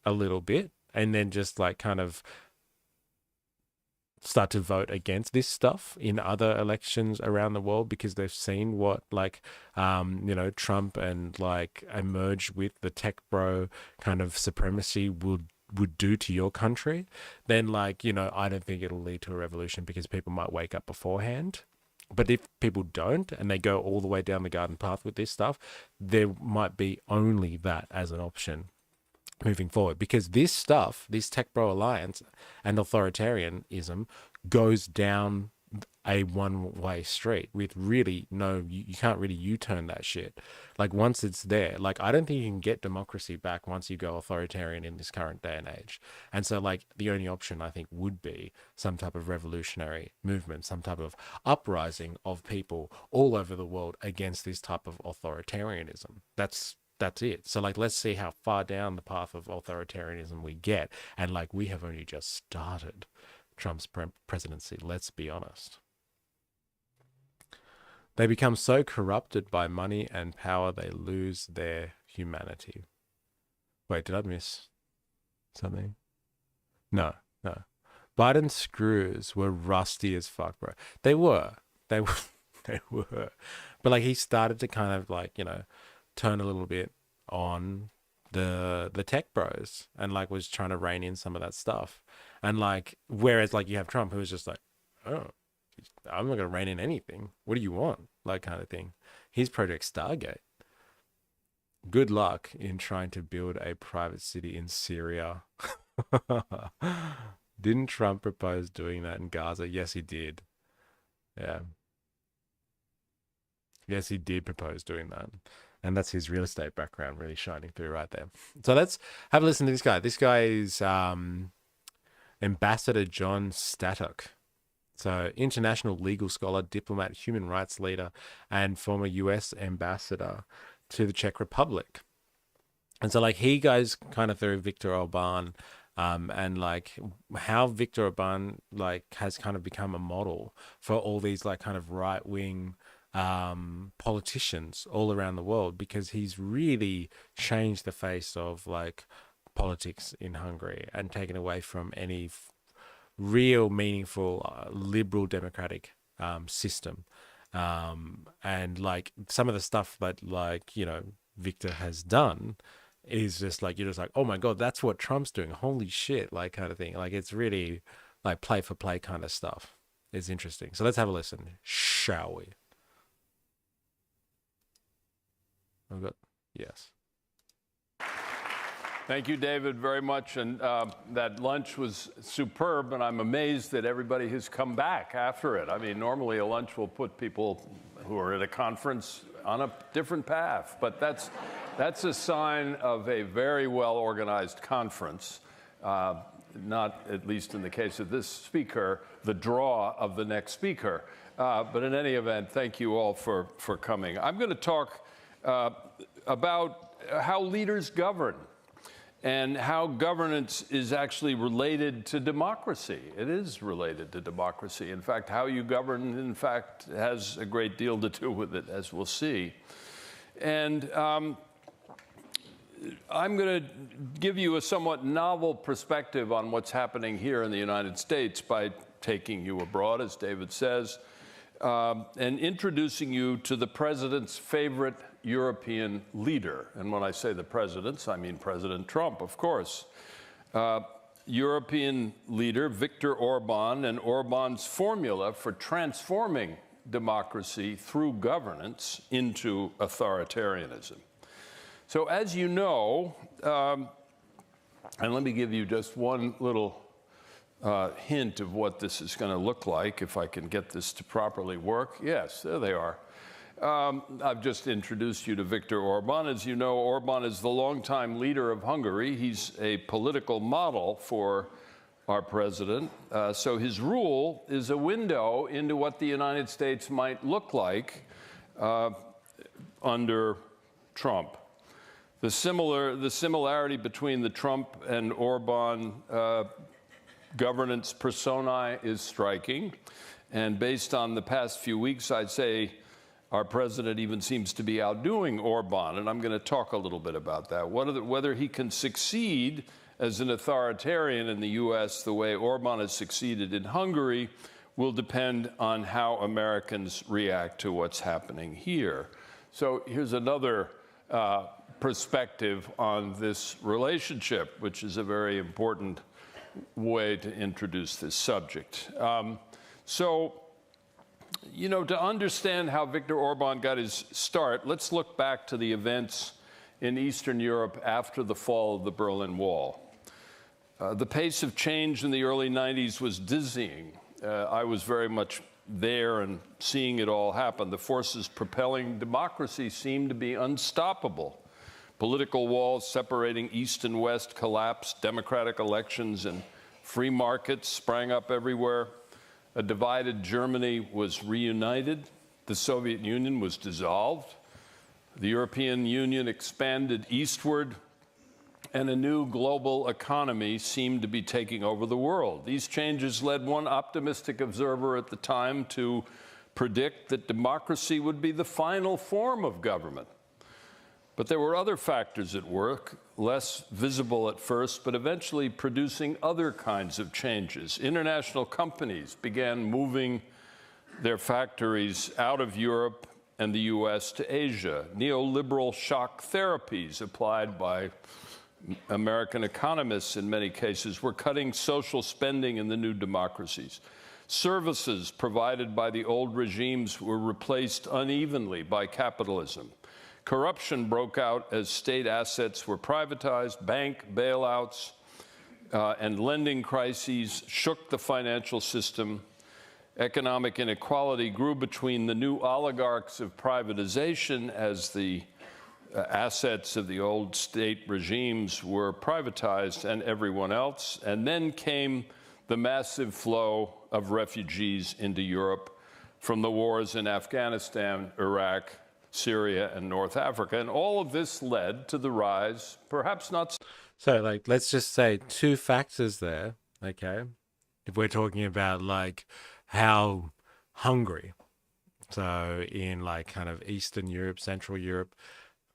a little bit and then just like kind of start to vote against this stuff in other elections around the world, because they've seen what like you know, Trump and like emerge with the tech bro kind of supremacy would do to your country, then like, you know, I don't think it'll lead to a revolution, because people might wake up beforehand. But if people don't, and they go all the way down the garden path with this stuff, there might be only that as an option moving forward, because this stuff, this tech bro alliance and authoritarianism, goes down a one-way street with really no, you can't really U-turn that shit. Like, once it's there, like, I don't think you can get democracy back once you go authoritarian in this current day and age. And so like, the only option I think would be some type of revolutionary movement, some type of uprising of people all over the world against this type of authoritarianism. That's it. So like, let's see how far down the path of authoritarianism we get. And like, we have only just started Trump's presidency, let's be honest. They become so corrupted by money and power, they lose their humanity. Wait, did I miss something? No. Biden's screws were rusty as fuck, bro. They were. But like, he started to kind of like, you know, turn a little bit on the tech bros, and like was trying to rein in some of that stuff. And like, whereas like, you have Trump, who was just like, oh, I'm not going to rein in anything. What do you want? Like, kind of thing. He's Project Stargate. Good luck in trying to build a private city in Syria. Didn't Trump propose doing that in Gaza? Yes, he did. Yeah. Yes, he did propose doing that. And that's his real estate background really shining through right there. So let's have a listen to this guy. This guy is Ambassador John Statok. So, international legal scholar, diplomat, human rights leader, and former US ambassador to the Czech Republic. And so like, he goes kind of through Viktor Orbán, and like how Viktor Orbán like has kind of become a model for all these like kind of right-wing politicians all around the world, because he's really changed the face of like politics in Hungary and taken away from any real meaningful liberal democratic system. And like some of the stuff that like, you know, Viktor has done is just like, you're just like, oh my God, that's what Trump's doing. Holy shit, like kind of thing. Like it's really like play for play kind of stuff. It's interesting. So let's have a listen, shall we? I've got, yes. Thank you, David, very much. And that lunch was superb, and I'm amazed that everybody has come back after it. I mean, normally a lunch will put people who are at a conference on a different path, but that's a sign of a very well-organized conference, not, at least in the case of this speaker, the draw of the next speaker. But in any event, thank you all for coming. I'm going to talk about how leaders govern, and how governance is actually related to democracy. It is related to democracy. In fact, how you govern, in fact, has a great deal to do with it, as we'll see. And I'm going to give you a somewhat novel perspective on what's happening here in the United States by taking you abroad, as David says, and introducing you to the president's favorite European leader. And when I say the president's, I mean President Trump, of course. European leader Viktor Orbán, and Orbán's formula for transforming democracy through governance into authoritarianism. So as you know, and let me give you just one little hint of what this is going to look like, if I can get this to properly work. Yes, there they are. I've just introduced you to Viktor Orbán. As you know, Orbán is the longtime leader of Hungary. He's a political model for our president. So his rule is a window into what the United States might look like under Trump. The similarity between the Trump and Orbán governance personae is striking. And based on the past few weeks, I'd say our president even seems to be outdoing Orbán, and I'm going to talk a little bit about that. Whether he can succeed as an authoritarian in the U.S. the way Orbán has succeeded in Hungary will depend on how Americans react to what's happening here. So here's another perspective on this relationship, which is a very important way to introduce this subject. You know, to understand how Viktor Orbán got his start, let's look back to the events in Eastern Europe after the fall of the Berlin Wall. The pace of change in the early 90s was dizzying. I was very much there and seeing it all happen. The forces propelling democracy seemed to be unstoppable. Political walls separating East and West collapsed, democratic elections and free markets sprang up everywhere. A divided Germany was reunited. The Soviet Union was dissolved. The European Union expanded eastward, and a new global economy seemed to be taking over the world. These changes led one optimistic observer at the time to predict that democracy would be the final form of government. But there were other factors at work, less visible at first, but eventually producing other kinds of changes. International companies began moving their factories out of Europe and the US to Asia. Neoliberal shock therapies applied by American economists in many cases were cutting social spending in the new democracies. Services provided by the old regimes were replaced unevenly by capitalism. Corruption broke out as state assets were privatized. Bank bailouts and lending crises shook the financial system. Economic inequality grew between the new oligarchs of privatization as the assets of the old state regimes were privatized and everyone else. And then came the massive flow of refugees into Europe from the wars in Afghanistan, Iraq, Syria, and North Africa. And all of this led to the rise, perhaps not... So, like, let's just say two factors there, okay? If we're talking about, like, how Hungary So in like kind of Eastern Europe, Central Europe,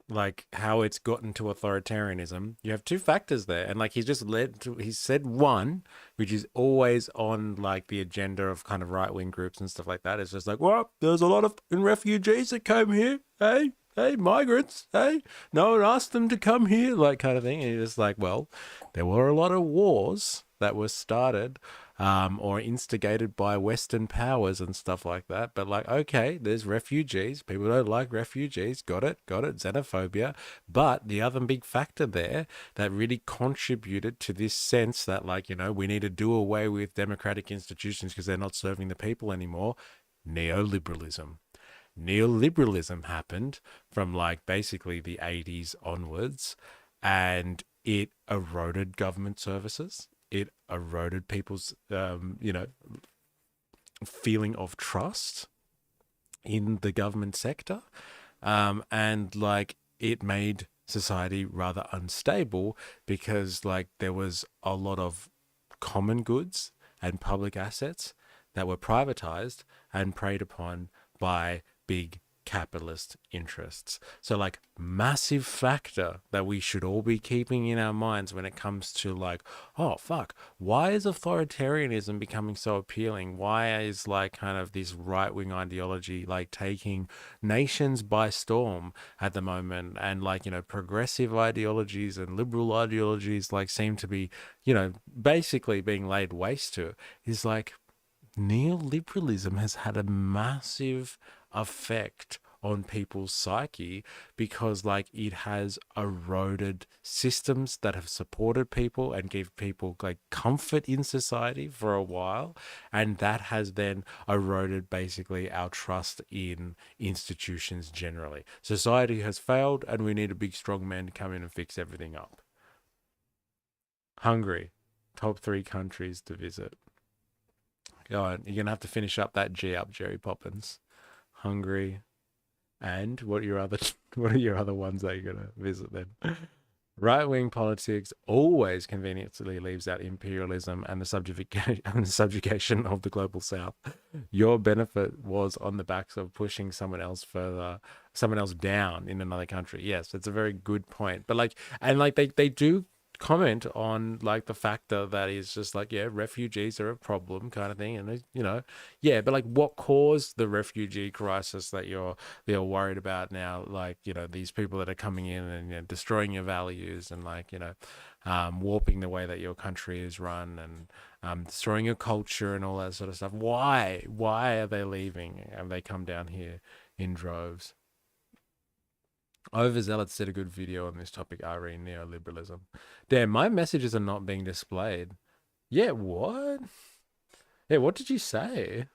like how it's gotten to authoritarianism, you have two factors there. And like he said one, which is always on like the agenda of kind of right-wing groups and stuff like that. It's just like, well, there's a lot of refugees that came here. Hey, migrants. Hey, no one asked them to come here, like kind of thing. And you're just like, well, there were a lot of wars that were started or instigated by Western powers and stuff like that. But like, okay, there's refugees. People don't like refugees. Got it. Xenophobia. But the other big factor there that really contributed to this sense that like, you know, we need to do away with democratic institutions because they're not serving the people anymore, neoliberalism. Neoliberalism happened from like basically the 80s onwards, and it eroded government services. It eroded people's, feeling of trust in the government sector. And like it made society rather unstable because like there was a lot of common goods and public assets that were privatized and preyed upon by big capitalist interests. So like massive factor that we should all be keeping in our minds when it comes to like, oh fuck, why is authoritarianism becoming so appealing? Why is like kind of this right-wing ideology like taking nations by storm at the moment? And like, you know, progressive ideologies and liberal ideologies like seem to be, you know, basically being laid waste to. Is like neoliberalism has had a massive effect on people's psyche because like it has eroded systems that have supported people and gave people like comfort in society for a while, and that has then eroded basically our trust in institutions generally. Society has failed and we need a big strong man to come in and fix everything up. Hungary, top 3 countries to visit. Go on, you're gonna have to finish up that G up, Jerry Poppins. Hungary, and what are your other ones that you're gonna visit then? Right-wing politics always conveniently leaves out imperialism and the subjugation of the global south. Your benefit was on the backs of pushing someone else down in another country. Yes, it's a very good point. But like, and like they do comment on like the factor that is just like, yeah, refugees are a problem kind of thing, and you know, yeah, but like what caused the refugee crisis that you're worried about now? Like, you know, these people that are coming in and, you know, destroying your values and like, you know, warping the way that your country is run and destroying your culture and all that sort of stuff. Why are they leaving? Have they come down here in droves? Overzealots did a good video on this topic, RE neoliberalism. Damn, my messages are not being displayed. Yeah, what? Yeah, what did you say?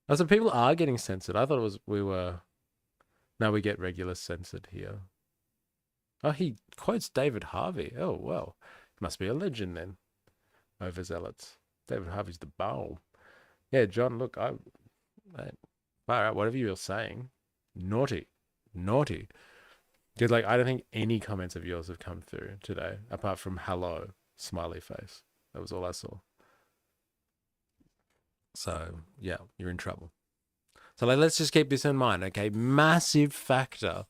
Oh, so people are getting censored. I thought it was now we get regular censored here. Oh, he quotes David Harvey. Oh, well. He must be a legend then. Overzealots. David Harvey's the bomb. Yeah, John, look, far out, whatever you're saying. Naughty. Dude, like, I don't think any comments of yours have come through today, apart from hello, smiley face. That was all I saw. So, yeah, you're in trouble. So, like, let's just keep this in mind, okay? Massive factor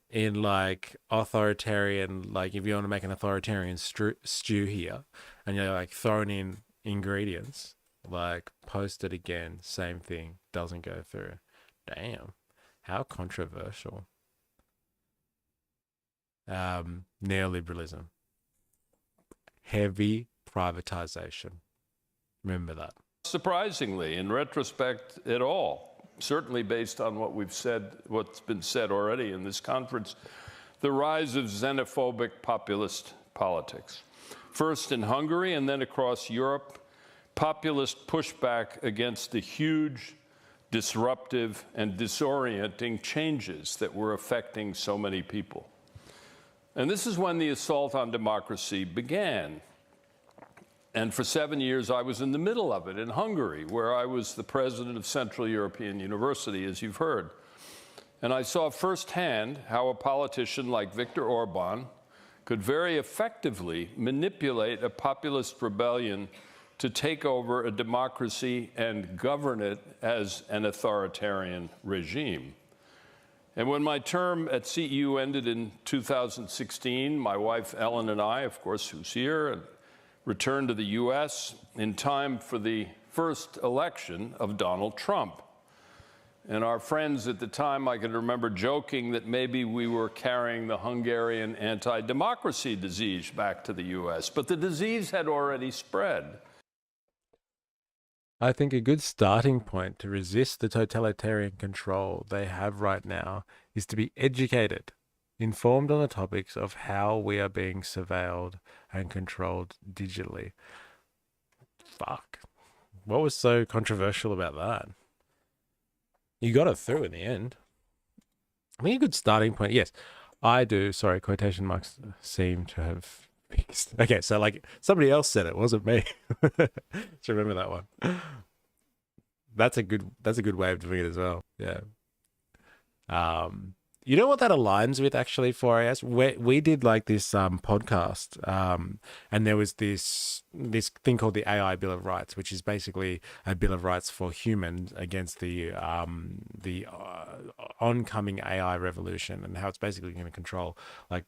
in, like, authoritarian, like, if you want to make an authoritarian stew here, and you're, like, throwing in ingredients, like, post it again, same thing, doesn't go through. Damn. How controversial. Neoliberalism. Heavy privatization. Remember that. Surprisingly, in retrospect at all, certainly based on what we've said, what's been said already in this conference, the rise of xenophobic populist politics. First in Hungary and then across Europe, populist pushback against the huge, disruptive and disorienting changes that were affecting so many people. And this is when the assault on democracy began. And for 7 years, I was in the middle of it in Hungary, where I was the president of Central European University, as you've heard. And I saw firsthand how a politician like Viktor Orbán could very effectively manipulate a populist rebellion to take over a democracy and govern it as an authoritarian regime. And when my term at CEU ended in 2016, my wife Ellen and I, of course, who's here, returned to the US in time for the first election of Donald Trump. And our friends at the time, I can remember joking that maybe we were carrying the Hungarian anti-democracy disease back to the US, but the disease had already spread. I think a good starting point to resist the totalitarian control they have right now is to be educated, informed on the topics of how we are being surveilled and controlled digitally. Fuck. What was so controversial about that? You got it through in the end. I think a good starting point, yes, I do, sorry, quotation marks seem to have fixed. Okay, so like somebody else said it, wasn't me. Just remember that one. That's a good way of doing it as well. Yeah. You know what that aligns with actually for us? We did like this podcast, and there was this thing called the AI Bill of Rights, which is basically a bill of rights for humans against the oncoming AI revolution, and how it's basically going to control like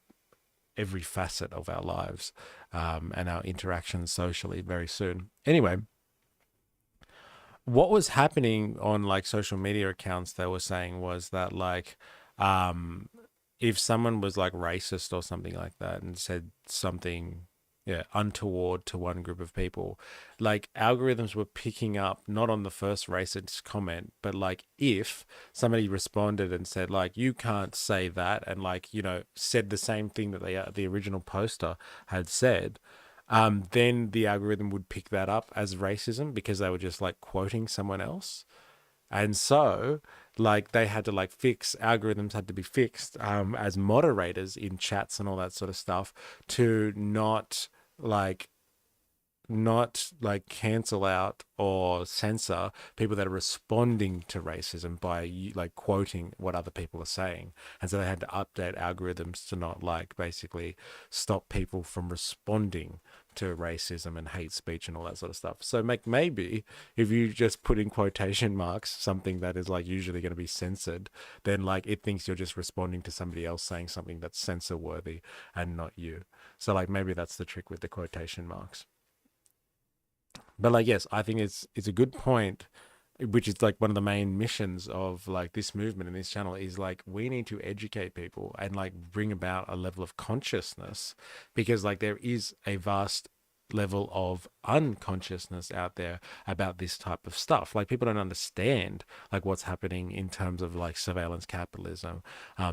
every facet of our lives and our interactions socially very soon. Anyway, what was happening on like social media accounts they were saying was that like if someone was like racist or something like that and said something untoward to one group of people, like algorithms were picking up not on the first racist comment, but like if somebody responded and said like you can't say that, and like, you know, said the same thing that the original poster had said, then the algorithm would pick that up as racism because they were just like quoting someone else. And so like they had to like algorithms had to be fixed as moderators in chats and all that sort of stuff to not cancel out or censor people that are responding to racism by like quoting what other people are saying. And so they had to update algorithms to not like basically stop people from responding to racism and hate speech and all that sort of stuff. So maybe if you just put in quotation marks something that is like usually going to be censored, then like it thinks you're just responding to somebody else saying something that's censor worthy and not you. So like maybe that's the trick with the quotation marks. But like, yes, I think it's a good point, which is like one of the main missions of like this movement and this channel is like we need to educate people and like bring about a level of consciousness, because like there is a vast level of unconsciousness out there about this type of stuff. Like people don't understand like what's happening in terms of like surveillance capitalism,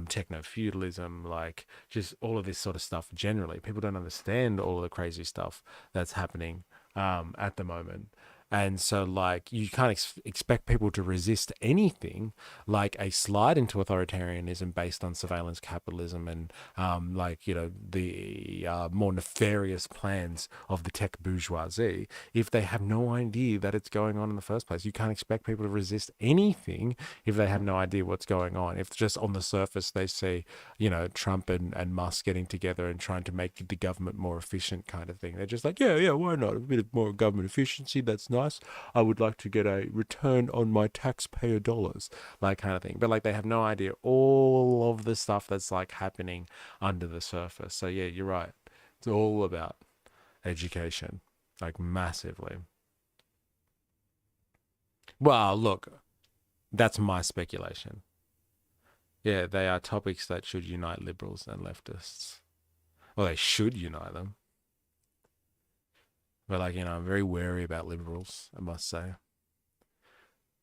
techno-feudalism, like just all of this sort of stuff. Generally people don't understand all of the crazy stuff that's happening at the moment. And so like you can't expect people to resist anything like a slide into authoritarianism based on surveillance capitalism and like, you know, the more nefarious plans of the tech bourgeoisie if they have no idea that it's going on in the first place. You can't expect people to resist anything if they have no idea what's going on. If just on the surface they see, you know, Trump and Musk getting together and trying to make the government more efficient kind of thing, they're just like, yeah, why not? A bit of more government efficiency, that's nice. I would like to get a return on my taxpayer dollars, like kind of thing. But like they have no idea all of the stuff that's like happening under the surface. So yeah, you're right. It's all about education, like massively. Well, look, that's my speculation. Yeah, they are topics that should unite liberals and leftists. Well, they should unite them. But like, you know, I'm very wary about liberals, I must say.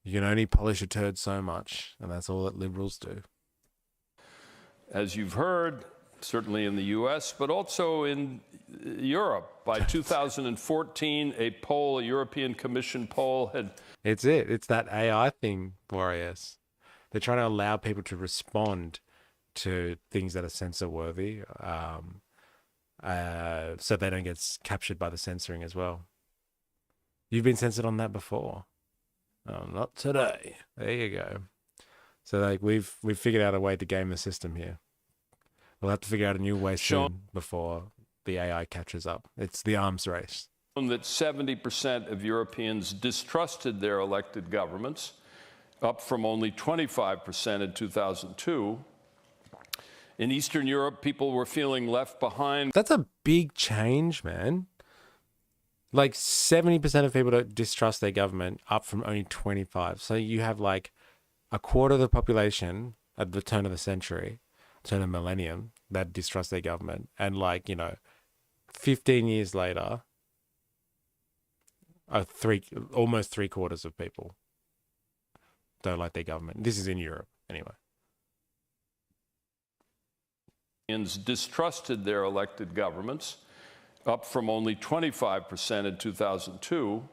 You can only polish a turd so much, and that's all that liberals do. As you've heard, certainly in the US, but also in Europe, by 2014, a European Commission poll had... It's that AI thing, Warriors. They're trying to allow people to respond to things that are censor-worthy, so they don't get captured by the censoring as well. You've been censored on that before. Oh, not today. There you go. So like we've figured out a way to game the system here. We'll have to figure out a new way soon before the AI catches up. It's the arms race. that 70% of Europeans distrusted their elected governments, up from only 25% in 2002. In Eastern Europe, people were feeling left behind. That's a big change, man. Like 70% of people don't distrust their government, up from only 25. So you have like a quarter of the population at the turn of the century, turn of the millennium, that distrust their government. And like, 15 years later, almost 3/4 of people don't like their government. This is in Europe, anyway. Distrusted their elected governments, up from only 25% in 2002.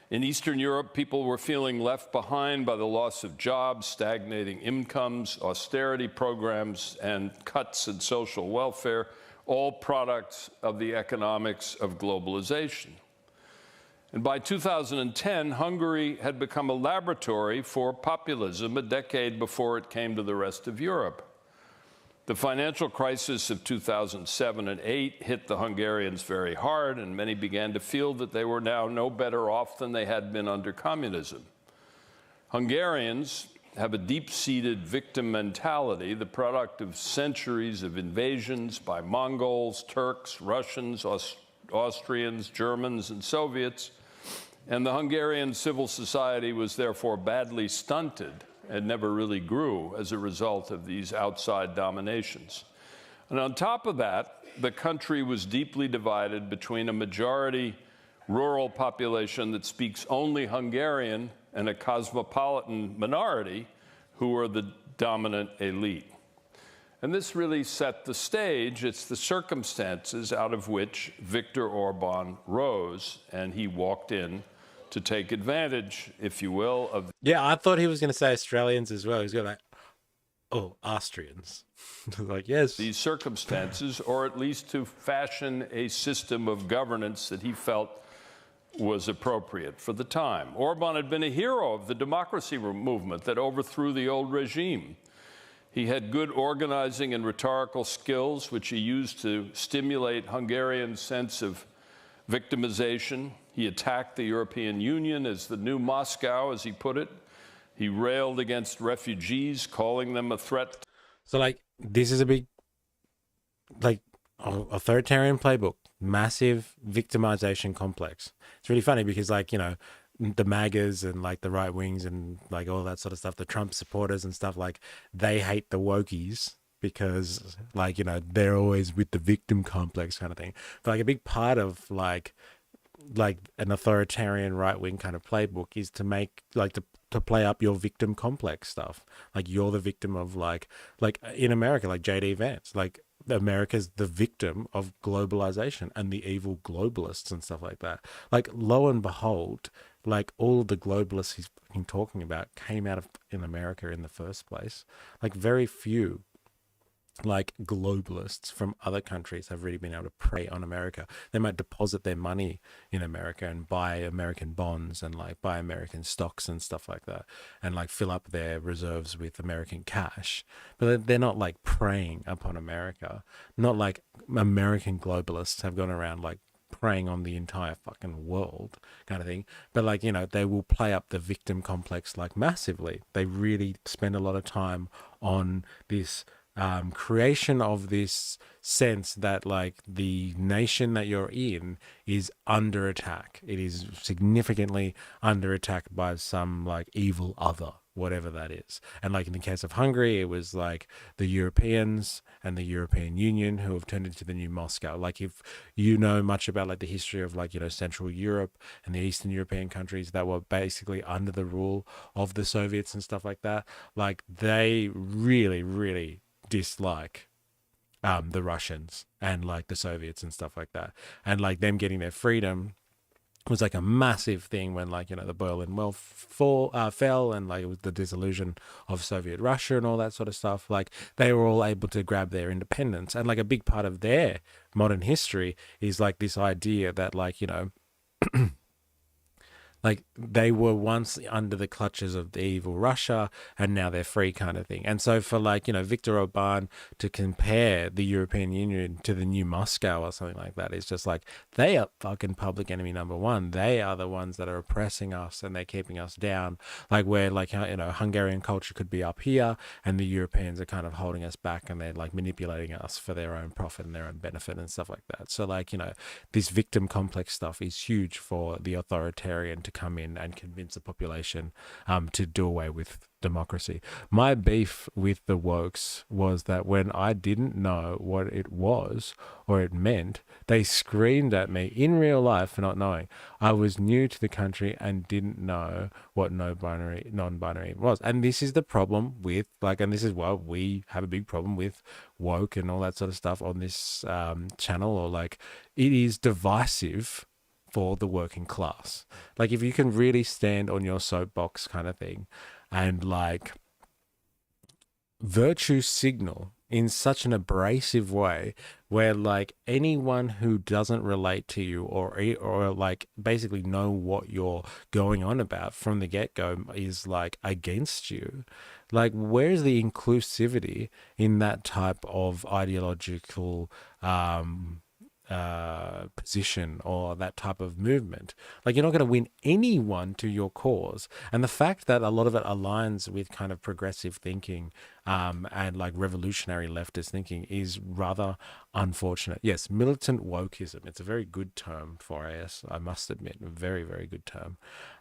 In Eastern Europe, people were feeling left behind by the loss of jobs, stagnating incomes, austerity programs, and cuts in social welfare, all products of the economics of globalization. And by 2010, Hungary had become a laboratory for populism, a decade before it came to the rest of Europe. The financial crisis of 2007 and 2008 hit the Hungarians very hard, and many began to feel that they were now no better off than they had been under communism. Hungarians have a deep-seated victim mentality, the product of centuries of invasions by Mongols, Turks, Russians, Austrians, Germans, and Soviets, and the Hungarian civil society was therefore badly stunted and never really grew as a result of these outside dominations. And on top of that, the country was deeply divided between a majority rural population that speaks only Hungarian and a cosmopolitan minority who were the dominant elite. And this really set the stage. It's the circumstances out of which Viktor Orbán rose, and he walked in to take advantage, if you will, of... Yeah, I thought he was going to say Australians as well. He's got like, oh, Austrians. Like, yes. These circumstances, or at least to fashion a system of governance that he felt was appropriate for the time. Orbán had been a hero of the democracy movement that overthrew the old regime. He had good organizing and rhetorical skills, which he used to stimulate Hungarian sense of victimization. He attacked the European Union as the new Moscow, as he put it. He railed against refugees, calling them a threat. So, like, this is a big, like, authoritarian playbook, massive victimization complex. It's really funny because, like, the MAGAs and, like, the right wings and, like, all that sort of stuff, the Trump supporters and stuff, like, they hate the wokies because, like, they're always with the victim complex kind of thing. But, like, a big part of, like an authoritarian right-wing kind of playbook is to make, like, to play up your victim complex stuff. Like, you're the victim of, like in America, like J.D. Vance, like, America's the victim of globalization and the evil globalists and stuff like that. Like, lo and behold, like, all the globalists he's been talking about came out of in America in the first place. Like, very few, like, globalists from other countries have really been able to prey on America. They might deposit their money in America and buy American bonds and, like, buy American stocks and stuff like that, and, like, fill up their reserves with American cash. But they're not, like, preying upon America. Not like American globalists have gone around, like, preying on the entire fucking world kind of thing. But, like, they will play up the victim complex, like, massively. They really spend a lot of time on this creation of this sense that, like, the nation that you're in is under attack. It is significantly under attack by some, like, evil other, whatever that is. And, like, in the case of Hungary, it was, like, the Europeans and the European Union who have turned into the new Moscow. Like, if you know much about, like, the history of, like, Central Europe and the Eastern European countries that were basically under the rule of the Soviets and stuff like that, like, they really, really dislike the Russians and, like, the Soviets and stuff like that. And, like, them getting their freedom was, like, a massive thing when, like, the Berlin Wall fell, and, like, it was the dissolution of Soviet Russia and all that sort of stuff. Like, they were all able to grab their independence. And, like, a big part of their modern history is, like, this idea that, like, Like they were once under the clutches of the evil Russia and now they're free kind of thing. And so for like, Viktor Orbán to compare the European Union to the new Moscow or something like that is just like, they are fucking public enemy number one. They are the ones that are oppressing us and they're keeping us down. Like where like, Hungarian culture could be up here and the Europeans are kind of holding us back and they're like manipulating us for their own profit and their own benefit and stuff like that. So like, this victim complex stuff is huge for the authoritarian to come in and convince the population to do away with democracy. My beef with the wokes was that when I didn't know what it was or it meant, they screamed at me in real life for not knowing. I was new to the country and didn't know what non-binary was. And this is the problem with and this is why we have a big problem with woke and all that sort of stuff on this channel, or like it is divisive for the working class. Like if you can really stand on your soapbox kind of thing and like virtue signal in such an abrasive way where like anyone who doesn't relate to you or like basically know what you're going on about from the get-go is like against you, like where's the inclusivity in that type of ideological position or that type of movement? Like you're not going to win anyone to your cause. And the fact that a lot of it aligns with kind of progressive thinking and like revolutionary leftist thinking is rather unfortunate. Yes, militant wokeism, it's a very good term for us, I must admit, a very, very good term.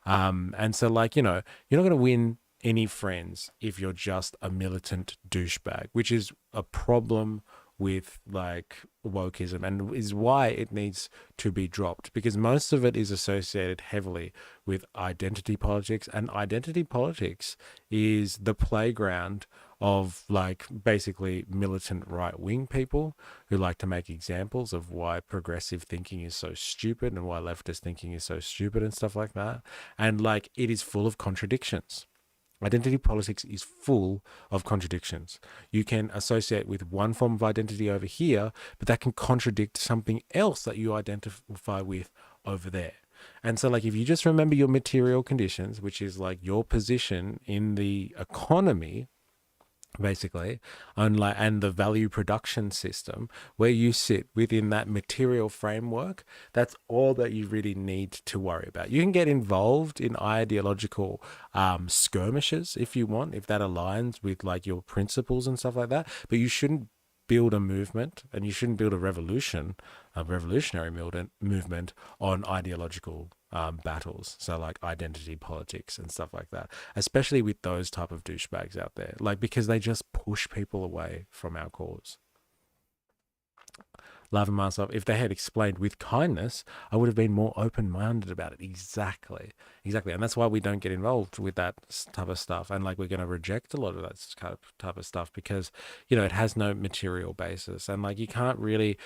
And so like, you're not going to win any friends if you're just a militant douchebag, which is a problem with like wokeism and is why it needs to be dropped, because most of it is associated heavily with identity politics, and identity politics is the playground of like basically militant right-wing people who like to make examples of why progressive thinking is so stupid and why leftist thinking is so stupid and stuff like that. And like it is full of contradictions. Identity politics is full of contradictions. You can associate with one form of identity over here, but that can contradict something else that you identify with over there. And so like if you just remember your material conditions, which is like your position in the economy, basically, and the value production system, where you sit within that material framework, that's all that you really need to worry about. You can get involved in ideological skirmishes if you want, if that aligns with like your principles and stuff like that, but you shouldn't build a movement and you shouldn't build a revolutionary movement on ideological battles. So like identity politics and stuff like that, especially with those type of douchebags out there, like because they just push people away from our cause. Laughing myself, if they had explained with kindness, I would have been more open-minded about it. Exactly. And that's why we don't get involved with that type of stuff. And like, we're going to reject a lot of that type of stuff because, it has no material basis. And like, you can't really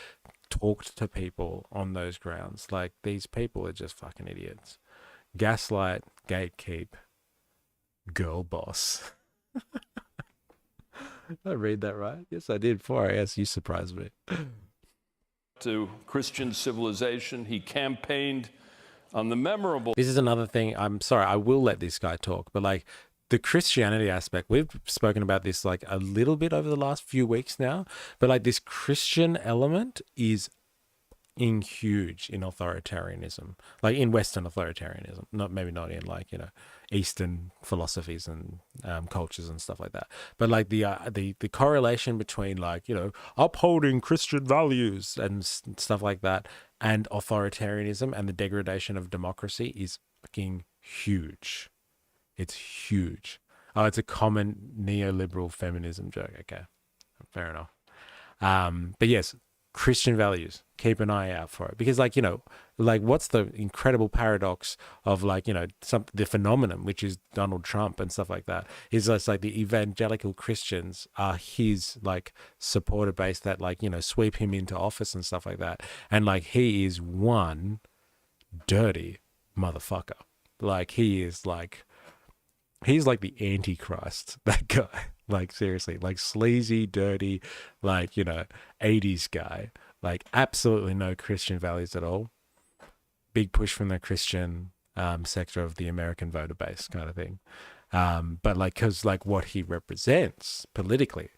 talk to people on those grounds. Like, these people are just fucking idiots. Gaslight, gatekeep, girl boss. Did I read that right? Yes, I did. Before I asked, you surprised me. To Christian civilization, he campaigned on the memorable... This is another thing. I'm sorry, I will let this guy talk, but like the Christianity aspect, we've spoken about this like a little bit over the last few weeks now, but like this Christian element is huge in authoritarianism, like in Western authoritarianism, maybe not in like, Eastern philosophies and cultures and stuff like that. But like the correlation between like, upholding Christian values and stuff like that and authoritarianism and the degradation of democracy is fucking huge. It's huge. Oh, it's a common neoliberal feminism joke. Okay, fair enough. But yes, Christian values, keep an eye out for it, because like, like what's the incredible paradox of like, the phenomenon, which is Donald Trump and stuff like that, is just like the evangelical Christians are his like supporter base that like, sweep him into office and stuff like that. And like, he is one dirty motherfucker. Like he's like the Antichrist, that guy. Like seriously, like sleazy, dirty, like, 80s guy, like absolutely no Christian values at all. Big push from the Christian sector of the American voter base kind of thing. But like, because like what he represents politically,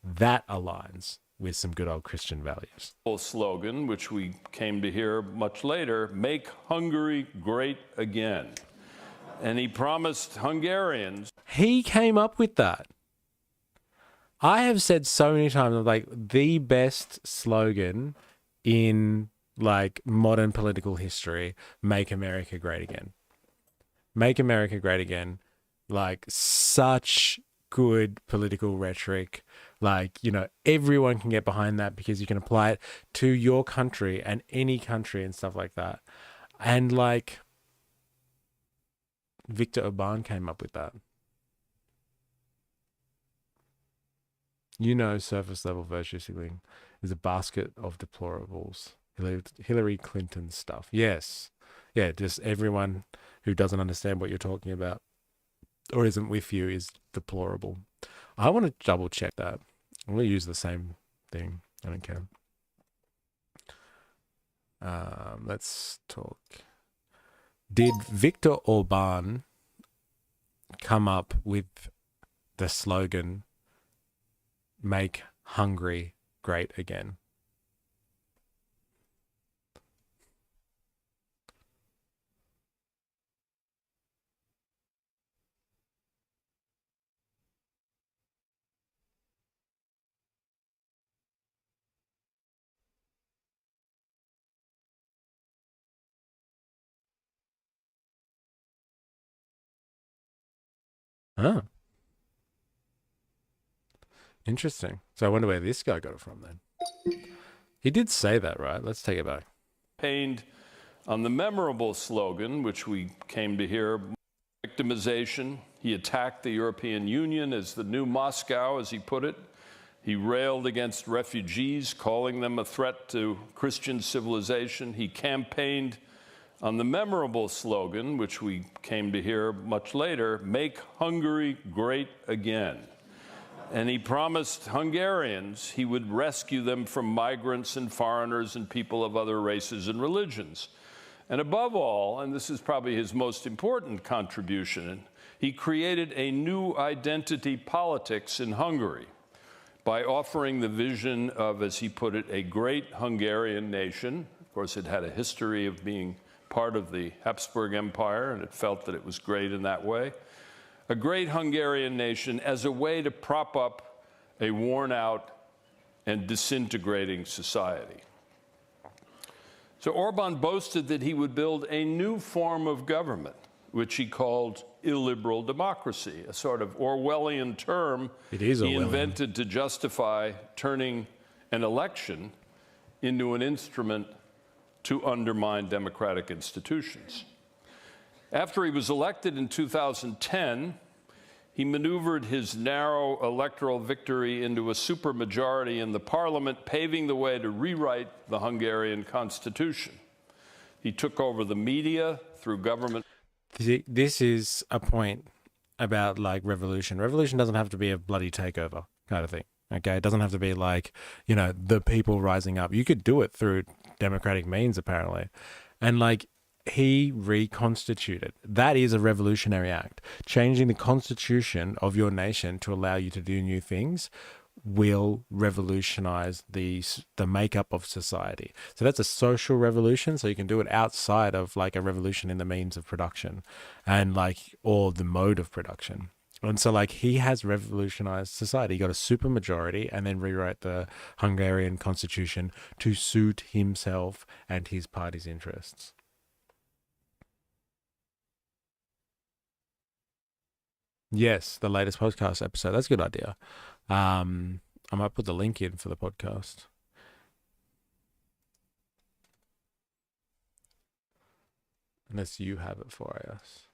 that aligns with some good old Christian values. Slogan, which we came to hear much later, "Make Hungary great again." And he promised Hungarians. He came up with that. I have said so many times, like, the best slogan in like modern political history, "Make America great again." Make America great again. Like, such good political rhetoric. Like, you know, everyone can get behind that because you can apply it to your country and any country and stuff like that. And like, Viktor Orbán came up with that. You know, surface level virtue signaling is a basket of deplorables. Hillary Clinton stuff. Yes. Yeah, just everyone who doesn't understand what you're talking about or isn't with you is deplorable. I want to double check that. I'm going to use the same thing. I don't care. Let's talk. Did Viktor Orbán come up with the slogan, "Make Hungary great again"? Oh. Interesting. So I wonder where this guy got it from then. He did say that, right? Let's take it back. Campaigned on the memorable slogan, which we came to hear, victimization. He attacked the European Union as the new Moscow, as he put it. He railed against refugees, calling them a threat to Christian civilization. He campaigned on the memorable slogan, which we came to hear much later, "Make Hungary great again." And he promised Hungarians he would rescue them from migrants and foreigners and people of other races and religions. And above all, and this is probably his most important contribution, he created a new identity politics in Hungary by offering the vision of, as he put it, a great Hungarian nation. Of course, it had a history of being part of the Habsburg Empire, and it felt that it was great in that way. A great Hungarian nation as a way to prop up a worn-out and disintegrating society. So Orban boasted that he would build a new form of government, which he called illiberal democracy, a sort of Orwellian term he invented to justify turning an election into an instrument to undermine democratic institutions. After he was elected in 2010, he maneuvered his narrow electoral victory into a supermajority in the parliament, paving the way to rewrite the Hungarian constitution. He took over the media through government. This is a point about like revolution. Revolution doesn't have to be a bloody takeover kind of thing. Okay, it doesn't have to be like, you know, the people rising up. You could do it through democratic means, apparently. And like, he reconstituted. That is a revolutionary act. Changing the constitution of your nation to allow you to do new things will revolutionize the makeup of society. So that's a social revolution. So you can do it outside of like a revolution in the means of production and like, or the mode of production. And so like, he has revolutionized society. He got a supermajority and then rewrote the Hungarian constitution to suit himself and his party's interests. Yes, the latest podcast episode. That's a good idea. I might put the link in for the podcast. Unless you have it for us.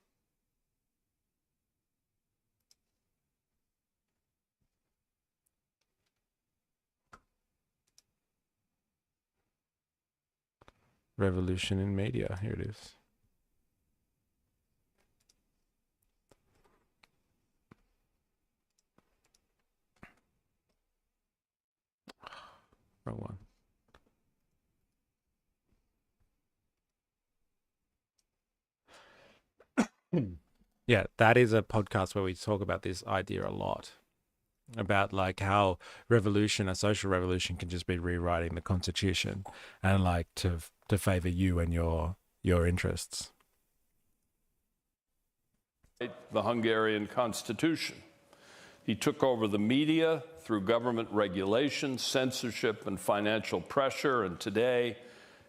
Revolution in media. Here it is. Wrong one. Yeah, that is a podcast where we talk about this idea a lot, about like how revolution, a social revolution, can just be rewriting the constitution and like to favor you and your interests. The Hungarian constitution. He took over the media through government regulation, censorship, and financial pressure, and today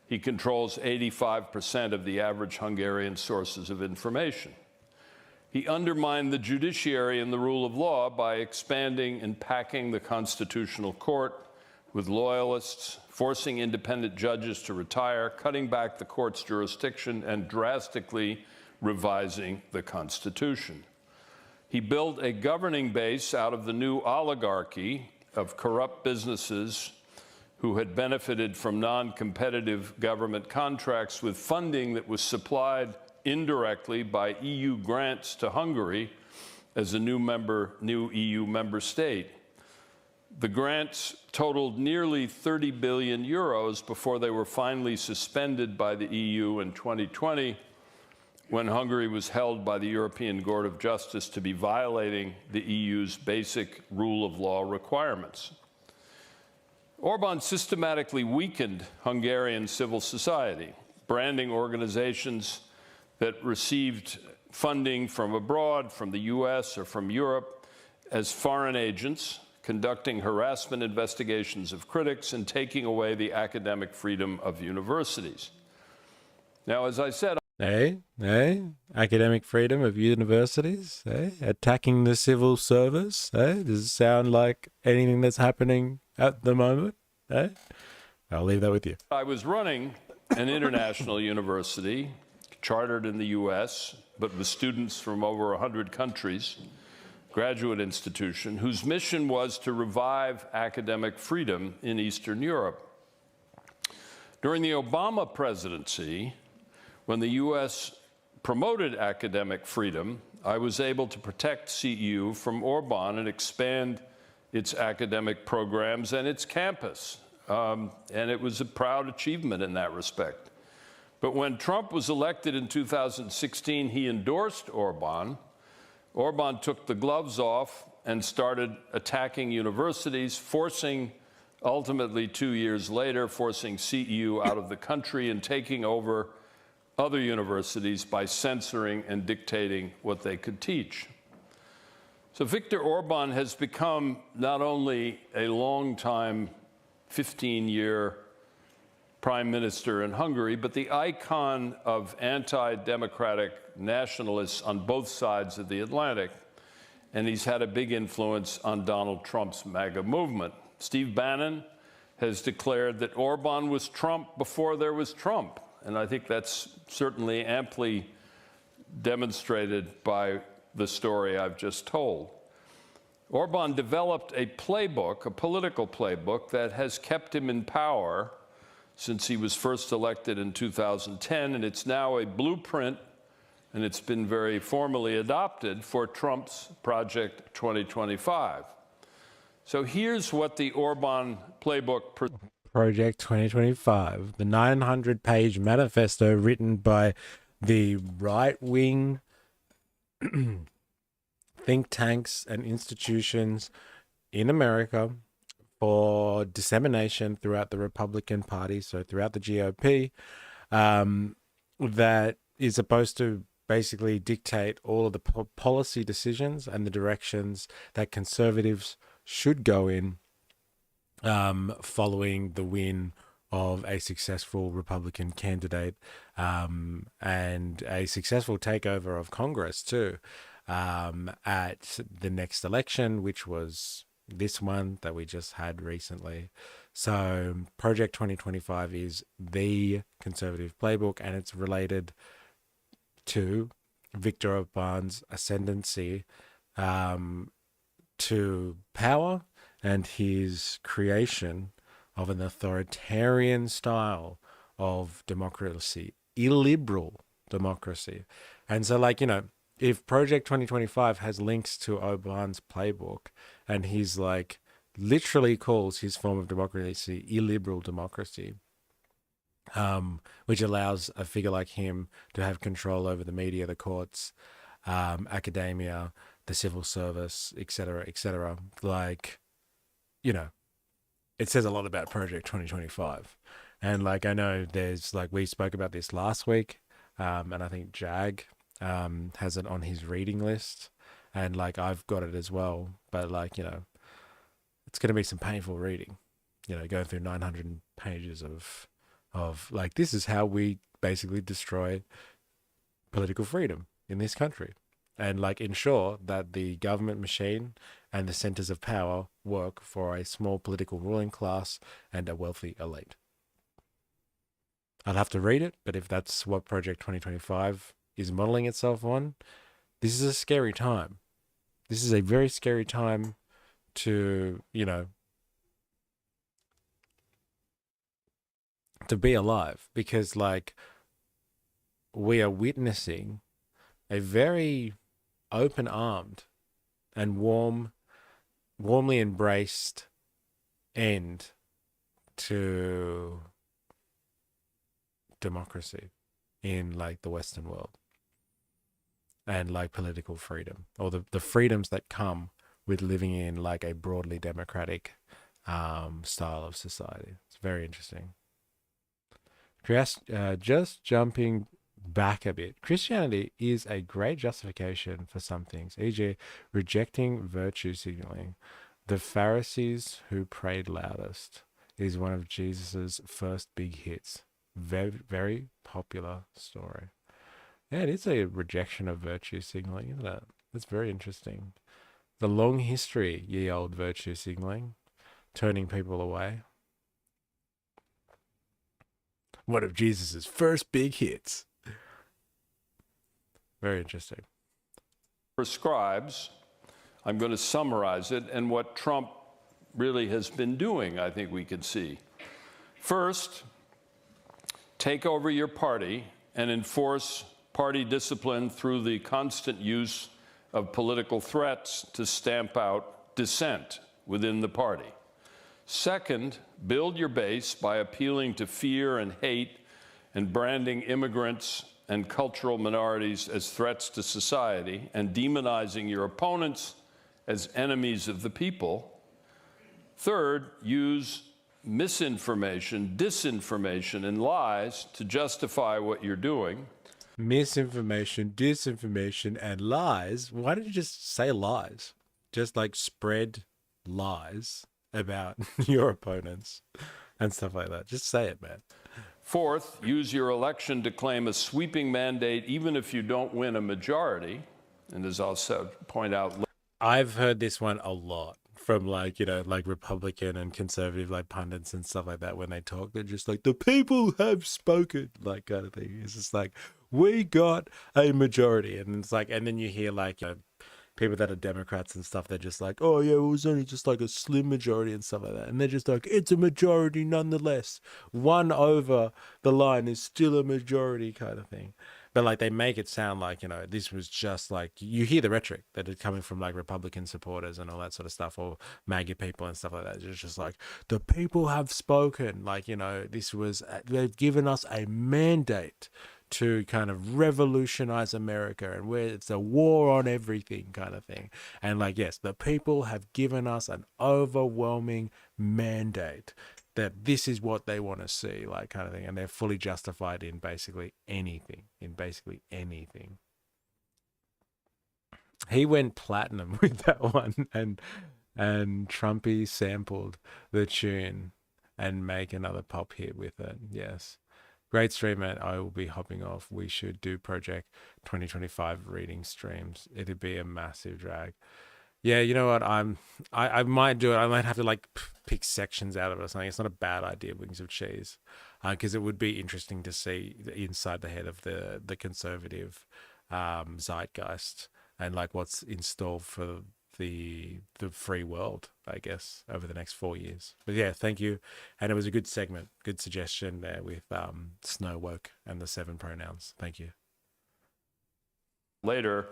he controls 85% of the average Hungarian sources of information. He undermined the judiciary and the rule of law by expanding and packing the Constitutional Court with loyalists, forcing independent judges to retire, cutting back the court's jurisdiction, and drastically revising the Constitution. He built a governing base out of the new oligarchy of corrupt businesses who had benefited from non-competitive government contracts with funding that was supplied indirectly by EU grants to Hungary as a new EU member state. The grants totaled nearly 30 billion euros before they were finally suspended by the EU in 2020, when Hungary was held by the European Court of Justice to be violating the EU's basic rule of law requirements. Orban systematically weakened Hungarian civil society, branding organizations that received funding from abroad, from the US or from Europe, as foreign agents, conducting harassment investigations of critics and taking away the academic freedom of universities. Now, as I said, academic freedom of universities, attacking the civil service, does it sound like anything that's happening at the moment? I'll leave that with you. I was running an international university, chartered in the US, but with students from over 100 countries, graduate institution, whose mission was to revive academic freedom in Eastern Europe. During the Obama presidency, when the US promoted academic freedom, I was able to protect CEU from Orban and expand its academic programs and its campus. And it was a proud achievement in that respect. But when Trump was elected in 2016, he endorsed Orban. Orban took the gloves off and started attacking universities, ultimately 2 years later, forcing CEU out of the country and taking over other universities by censoring and dictating what they could teach. So Viktor Orbán has become not only a long-time 15-year prime minister in Hungary, but the icon of anti-democratic nationalists on both sides of the Atlantic. And he's had a big influence on Donald Trump's MAGA movement. Steve Bannon has declared that Orbán was Trump before there was Trump. And I think that's certainly amply demonstrated by the story I've just told. Orbán developed a playbook, a political playbook, that has kept him in power since he was first elected in 2010, and it's now a blueprint, and it's been very formally adopted for Trump's Project 2025. So here's what the Orbán playbook Project 2025, the 900-page manifesto written by the right-wing think tanks and institutions in America for dissemination throughout the Republican Party, so throughout the GOP, that is supposed to basically dictate all of the policy decisions and the directions that conservatives should go in following the win of a successful Republican candidate and a successful takeover of Congress too at the next election, which was this one that we just had recently. So Project 2025 is the conservative playbook, and it's related to Viktor Orbán's ascendancy to power and his creation of an authoritarian style of democracy, illiberal democracy. And so, like, you know, if Project 2025 has links to Orbán's playbook, and he's like literally calls his form of democracy illiberal democracy, which allows a figure like him to have control over the media, the courts, academia, the civil service, etc., etc. Like, you know, it says a lot about Project 2025. And like, I know there's like, we spoke about this last week, and I think Jag has it on his reading list, and like I've got it as well. But like, you know, it's going to be some painful reading, you know, going through 900 pages of like, this is how we basically destroy political freedom in this country, and like ensure that the government machine and the centers of power work for a small political ruling class and a wealthy elite. I'll have to read it, but if that's what Project 2025 is modeling itself on, this is a scary time. This is a very scary time to, you know, to be alive, because like we are witnessing a very open-armed and warmly embraced end to democracy in like the Western world, and like political freedom, or the freedoms that come with living in like a broadly democratic style of society. It's very interesting. Just jumping back a bit, Christianity is a great justification for some things, e.g. rejecting virtue signaling. The Pharisees who prayed loudest is one of Jesus's first big hits. Very, very popular story. Yeah, it is a rejection of virtue signaling, isn't it? That's very interesting. The long history, ye old virtue signaling, turning people away. One of Jesus's first big hits. Very interesting. Prescribes, I'm going to summarize it, and what Trump really has been doing, I think we could see. First, take over your party and enforce party discipline through the constant use of political threats to stamp out dissent within the party. Second, build your base by appealing to fear and hate and branding immigrants and cultural minorities as threats to society and demonizing your opponents as enemies of the people. Third, use misinformation, disinformation, and lies to justify what you're doing. Misinformation, disinformation, and lies. Why don't you just say lies? Just like spread lies about your opponents and stuff like that. Just say it, man. Fourth, use your election to claim a sweeping mandate even if you don't win a majority. And as I'll point out, I've heard this one a lot from like, you know, like Republican and conservative like pundits and stuff like that. When they talk, they're just like, the people have spoken, like kind of thing. It's just like, we got a majority. And it's like, and then you hear like, you know, people that are Democrats and stuff, they're just like, oh yeah, it was only just like a slim majority and stuff like that. And they're just like, it's a majority nonetheless. One over the line is still a majority kind of thing. But like they make it sound like, you know, this was just like, you hear the rhetoric that is coming from like Republican supporters and all that sort of stuff, or MAGA people and stuff like that. It's just like, the people have spoken. Like, you know, this was, they've given us a mandate to kind of revolutionize America, and where it's a war on everything kind of thing. And like, yes, the people have given us an overwhelming mandate that this is what they want to see, like kind of thing. And they're fully justified in basically anything, He went platinum with that one, and Trumpy sampled the tune and make another pop hit with it. Yes. Great stream, mate. I will be hopping off. We should do Project 2025 reading streams. It'd be a massive drag. Yeah, you know what? I might do it. I might have to like pick sections out of it or something. It's not a bad idea, Wings of Cheese, because it would be interesting to see inside the head of the conservative zeitgeist and like what's in store for the free world, I guess, over the next 4 years. But yeah, thank you. And it was a good segment, good suggestion there with Snow Woke and the 7 pronouns. Thank you. Later,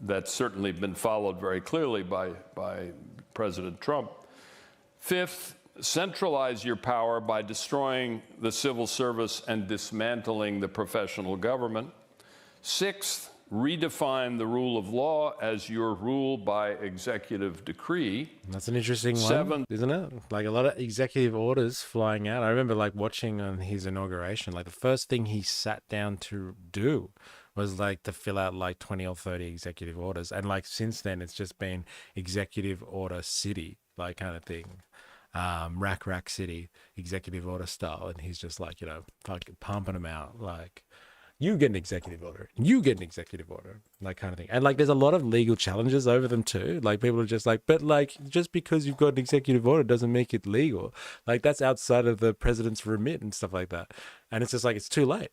that's certainly been followed very clearly by President Trump. Fifth, centralize your power by destroying the civil service and dismantling the professional government. Sixth, redefine the rule of law as your rule by executive decree. That's an interesting one, Seventh, isn't it? Like a lot of executive orders flying out. I remember like watching on his inauguration, like the first thing he sat down to do was like to fill out like 20 or 30 executive orders. And like since then, it's just been executive order city, like kind of thing. Rack city, executive order style. And he's just like, you know, fucking pumping them out. Like, you get an executive order, you get an executive order, like kind of thing. And like, there's a lot of legal challenges over them too. Like people are just like, but like, just because you've got an executive order doesn't make it legal. Like that's outside of the president's remit and stuff like that. And it's just like, it's too late.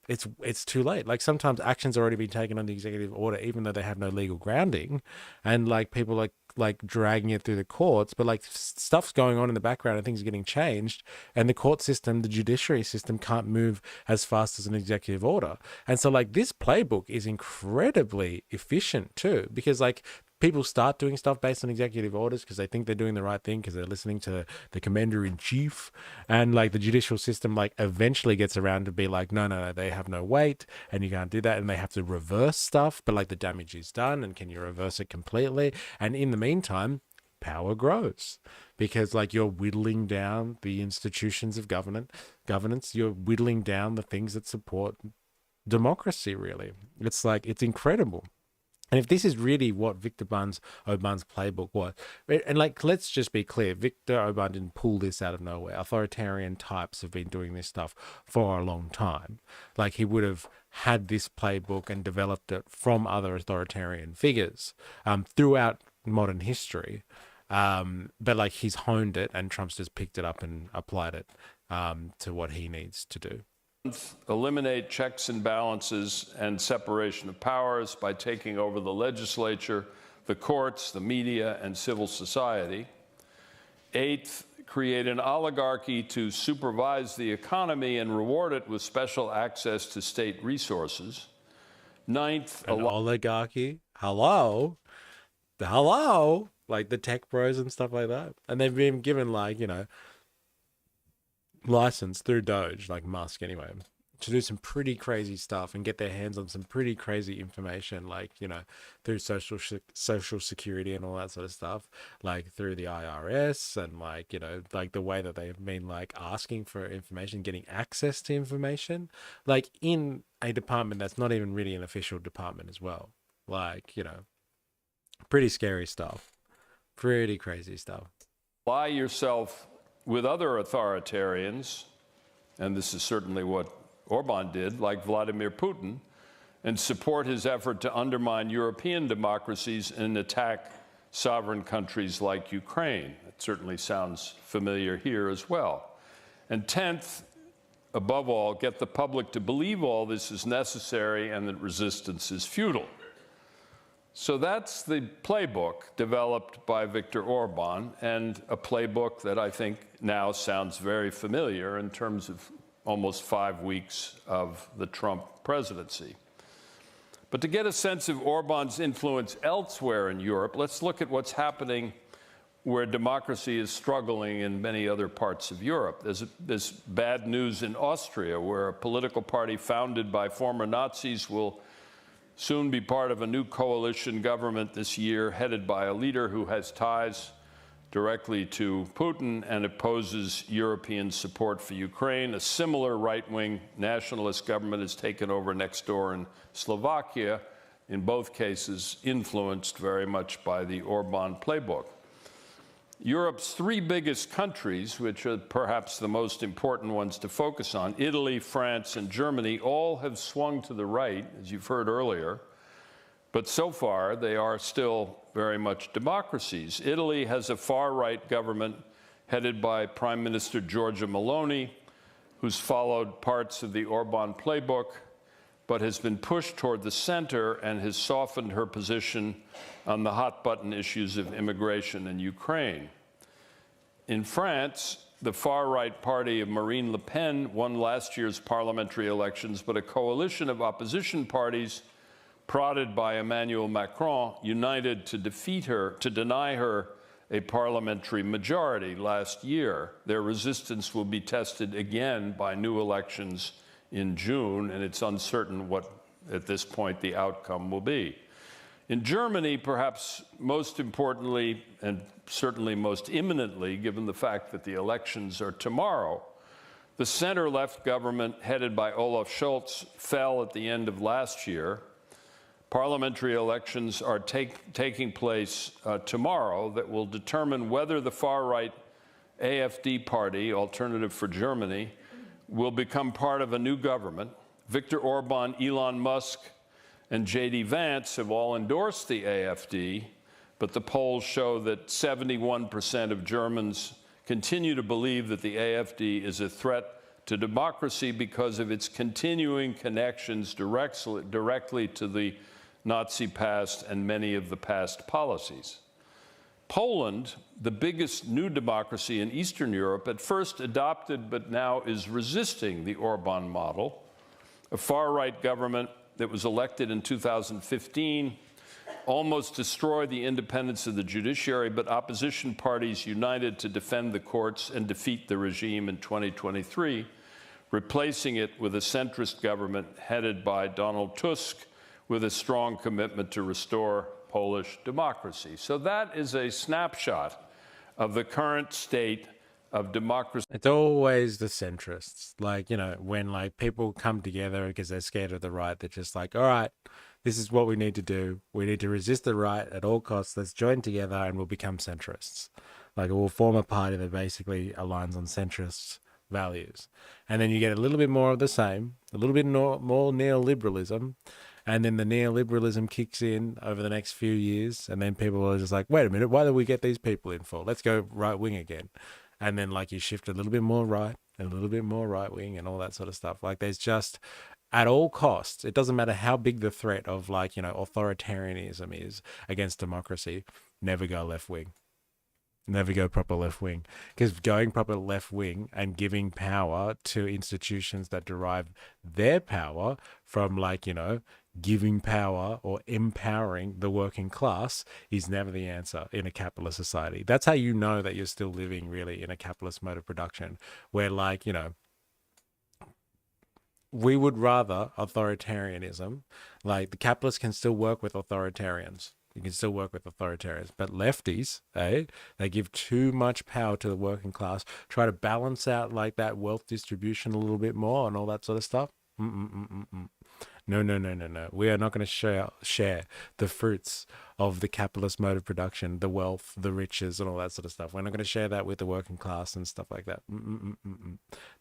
It's too late. Like sometimes action's already been taken on the executive order, even though they have no legal grounding, and like people like dragging it through the courts, but like stuff's going on in the background and things are getting changed, and the court system, the judiciary system can't move as fast as an executive order. And so like this playbook is incredibly efficient too, because like people start doing stuff based on executive orders because they think they're doing the right thing because they're listening to the commander-in-chief, and like the judicial system like eventually gets around to be like, no, they have no weight and you can't do that, and they have to reverse stuff, but like the damage is done, and can you reverse it completely? And in the meantime, power grows because like you're whittling down the institutions of governance, you're whittling down the things that support democracy, really. It's like, it's incredible. And if this is really what Viktor Orbán's playbook was, and like, let's just be clear, Viktor Orbán didn't pull this out of nowhere. Authoritarian types have been doing this stuff for a long time. Like he would have had this playbook and developed it from other authoritarian figures throughout modern history. But like he's honed it, and Trump's just picked it up and applied it to what he needs to do. Eliminate checks and balances and separation of powers by taking over the legislature, the courts, the media, and civil society. Eighth, create an oligarchy to supervise the economy and reward it with special access to state resources. Ninth, an oligarchy? Hello? Like the tech bros and stuff like that. And they've been given like, you know, license through Doge, like Musk anyway, to do some pretty crazy stuff and get their hands on some pretty crazy information, like, you know, through social security and all that sort of stuff, like through the IRS, and like, you know, like the way that they've been like asking for information, getting access to information, like in a department that's not even really an official department as well. Like, you know, pretty scary stuff, pretty crazy stuff. Ally yourself with other authoritarians, and this is certainly what Orban did, like Vladimir Putin, and support his effort to undermine European democracies and attack sovereign countries like Ukraine. It certainly sounds familiar here as well. And 10th, above all, get the public to believe all this is necessary and that resistance is futile. So that's the playbook developed by Viktor Orbán, and a playbook that I think now sounds very familiar in terms of almost 5 weeks of the Trump presidency. But to get a sense of Orbán's influence elsewhere in Europe, let's look at what's happening where democracy is struggling in many other parts of Europe. There's bad news in Austria, where a political party founded by former Nazis will soon be part of a new coalition government this year, headed by a leader who has ties directly to Putin and opposes European support for Ukraine. A similar right-wing nationalist government has taken over next door in Slovakia, in both cases influenced very much by the Orbán playbook. Europe's three biggest countries, which are perhaps the most important ones to focus on, Italy, France, and Germany, all have swung to the right, as you've heard earlier. But so far, they are still very much democracies. Italy has a far-right government headed by Prime Minister Giorgia Meloni, who's followed parts of the Orbán playbook, but has been pushed toward the center and has softened her position on the hot-button issues of immigration and Ukraine. In France, the far-right party of Marine Le Pen won last year's parliamentary elections, but a coalition of opposition parties, prodded by Emmanuel Macron, united to defeat her, to deny her a parliamentary majority last year. Their resistance will be tested again by new elections in June, and it's uncertain what at this point the outcome will be. In Germany, perhaps most importantly, and certainly most imminently, given the fact that the elections are tomorrow, the center-left government headed by Olaf Scholz fell at the end of last year. Parliamentary elections are taking place tomorrow that will determine whether the far-right AfD party, Alternative for Germany, will become part of a new government. Viktor Orbán, Elon Musk, and J.D. Vance have all endorsed the AfD, but the polls show that 71% of Germans continue to believe that the AfD is a threat to democracy because of its continuing connections directly to the Nazi past and many of the past policies. Poland, the biggest new democracy in Eastern Europe, at first adopted but now is resisting the Orban model, a far-right government that was elected in 2015, almost destroyed the independence of the judiciary, but opposition parties united to defend the courts and defeat the regime in 2023, replacing it with a centrist government headed by Donald Tusk with a strong commitment to restore Polish democracy. So that is a snapshot of the current state of democracy. It's always the centrists. Like, you know, when like people come together because they're scared of the right, they're just like, all right, this is what we need to do. We need to resist the right at all costs. Let's join together and we'll become centrists. Like, we'll form a party that basically aligns on centrist values. And then you get a little bit more of the same, a little bit more neoliberalism. And then the neoliberalism kicks in over the next few years. And then people are just like, wait a minute, why do we get these people in for? Let's go right wing again. And then like you shift a little bit more right, and a little bit more right wing and all that sort of stuff. Like there's just, at all costs, it doesn't matter how big the threat of like, you know, authoritarianism is against democracy, never go left wing. Never go proper left wing. Because going proper left wing and giving power to institutions that derive their power from like, you know, giving power or empowering the working class is never the answer in a capitalist society. That's how you know that you're still living really in a capitalist mode of production where like, you know, we would rather authoritarianism, like the capitalists can still work with authoritarians. You can still work with authoritarians, but lefties, they give too much power to the working class, try to balance out like that wealth distribution a little bit more and all that sort of stuff. No. We are not going to share the fruits of the capitalist mode of production, the wealth, the riches, and all that sort of stuff. We're not going to share that with the working class and stuff like that.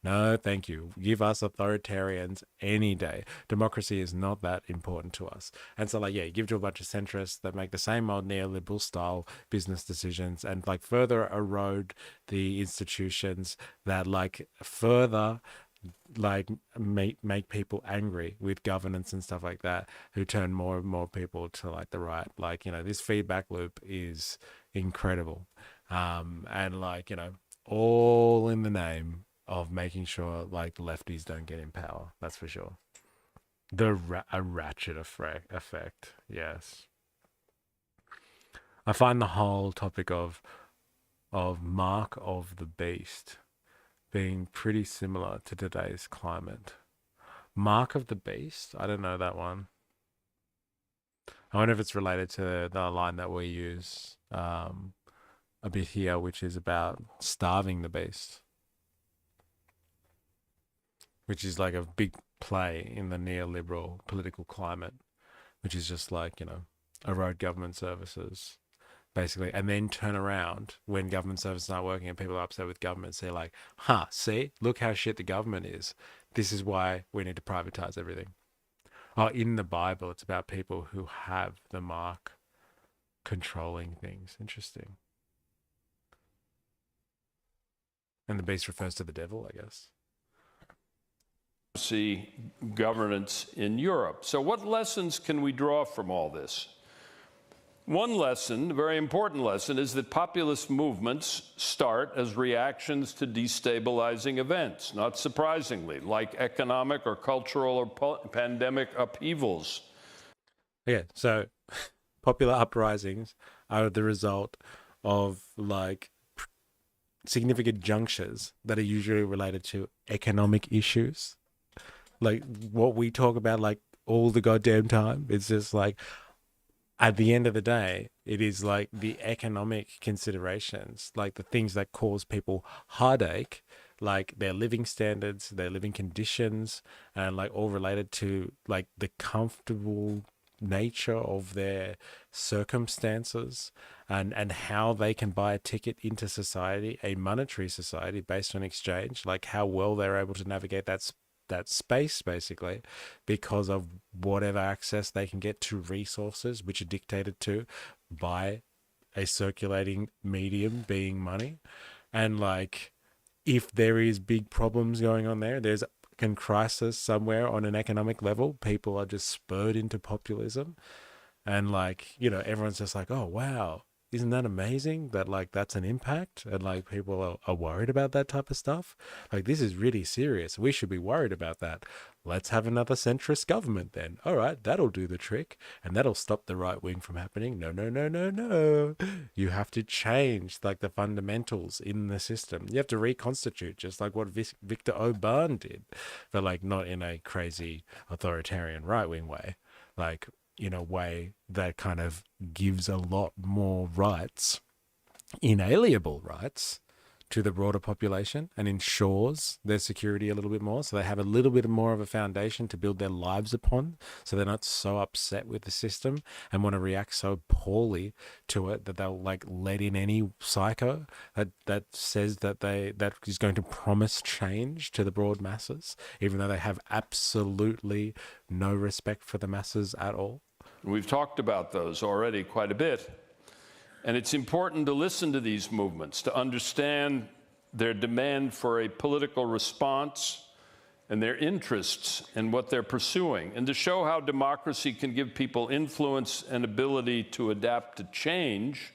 No, thank you. Give us authoritarians any day. Democracy is not that important to us. And so, like, yeah, you give to a bunch of centrists that make the same old neoliberal style business decisions and, like, further erode the institutions that, like, further like make people angry with governance and stuff like that, who turn more and more people to like the right. Like, you know, this feedback loop is incredible, and like, you know, all in the name of making sure like the lefties don't get in power. That's for sure. A ratchet effect. Yes, I find the whole topic of Mark of the Beast being pretty similar to today's climate. Mark of the Beast? I don't know that one. I wonder if it's related to the line that we use a bit here, which is about starving the beast, which is like a big play in the neoliberal political climate, which is just like, you know, erode government services, basically, and then turn around when government services aren't working and people are upset with government, say like, see, look how shit the government is. This is why we need to privatize everything. Oh, in the Bible, it's about people who have the mark controlling things. Interesting. And the beast refers to the devil, I guess. See governance in Europe. So what lessons can we draw from all this? One lesson, a very important lesson, is that populist movements start as reactions to destabilizing events, not surprisingly, like economic or cultural or pandemic upheavals. Yeah, so popular uprisings are the result of like significant junctures that are usually related to economic issues. Like what we talk about, like all the goddamn time. It's just like, at the end of the day, it is like the economic considerations, like the things that cause people heartache, like their living standards, their living conditions, and like all related to like the comfortable nature of their circumstances, and how they can buy a ticket into society, a monetary society based on exchange, like how well they're able to navigate that space, basically, because of whatever access they can get to resources, which are dictated to by a circulating medium being money. And like, if there is big problems going on there's a crisis somewhere on an economic level, people are just spurred into populism. And like, everyone's just like, oh wow, isn't that amazing that like that's an impact, and like people are worried about that type of stuff. Like, this is really serious. We should be worried about that. Let's have another centrist government then. All right, that'll do the trick, and that'll stop the right wing from happening. No, no, no, no, no. You have to change like the fundamentals in the system. You have to reconstitute, just like what Viktor Orbán did, but like not in a crazy authoritarian right wing way, like in a way that kind of gives a lot more rights, inalienable rights, to the broader population and ensures their security a little bit more, so they have a little bit more of a foundation to build their lives upon, so they're not so upset with the system and want to react so poorly to it that they'll like let in any psycho that says that that is going to promise change to the broad masses, even though they have absolutely no respect for the masses at all. We've talked about those already quite a bit. And it's important to listen to these movements, to understand their demand for a political response and their interests and what they're pursuing, and to show how democracy can give people influence and ability to adapt to change,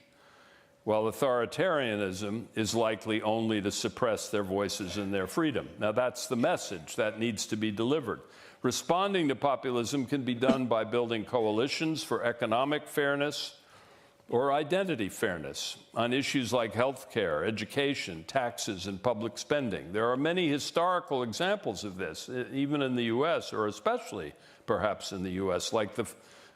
while authoritarianism is likely only to suppress their voices and their freedom. Now, that's the message that needs to be delivered. Responding to populism can be done by building coalitions for economic fairness or identity fairness on issues like healthcare, education, taxes, and public spending. There are many historical examples of this, even in the U.S., or especially perhaps in the U.S., like the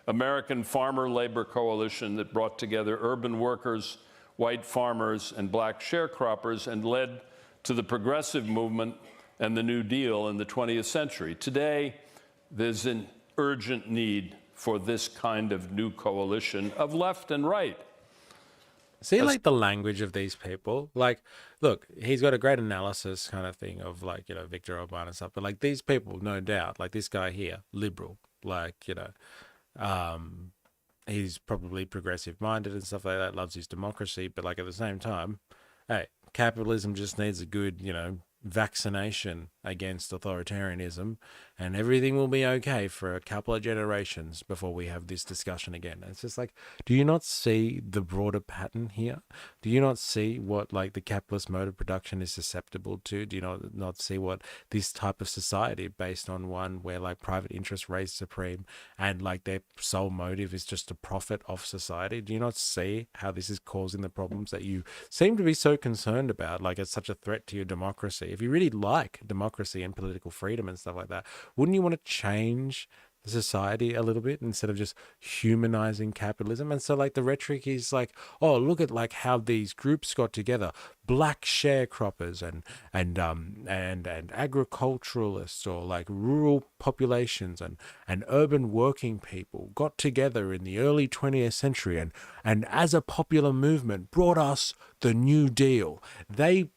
American Farmer Labor Coalition that brought together urban workers, white farmers, and black sharecroppers and led to the progressive movement and the New Deal in the 20th century. Today, there's an urgent need for this kind of new coalition of left and right. See, like the language of these people, like, look, he's got a great analysis kind of thing of like, Viktor Orbán and stuff, but like these people, no doubt, like this guy here, liberal, like, he's probably progressive minded and stuff like that, loves his democracy, but like at the same time, hey, capitalism just needs a good, vaccination against authoritarianism, and everything will be okay for a couple of generations before we have this discussion again. And it's just like, do you not see the broader pattern here? Do you not see what like the capitalist mode of production is susceptible to? Do you not see what this type of society, based on one where like private interest reigns supreme and like their sole motive is just to profit off society? Do you not see how this is causing the problems that you seem to be so concerned about? Like, it's such a threat to your democracy. If you really like democracy and political freedom and stuff like that, wouldn't you want to change the society a little bit instead of just humanizing capitalism? And so like the rhetoric is like, oh, look at like how these groups got together, black sharecroppers and agriculturalists, or like rural populations and urban working people got together in the early 20th century and as a popular movement brought us the New Deal. They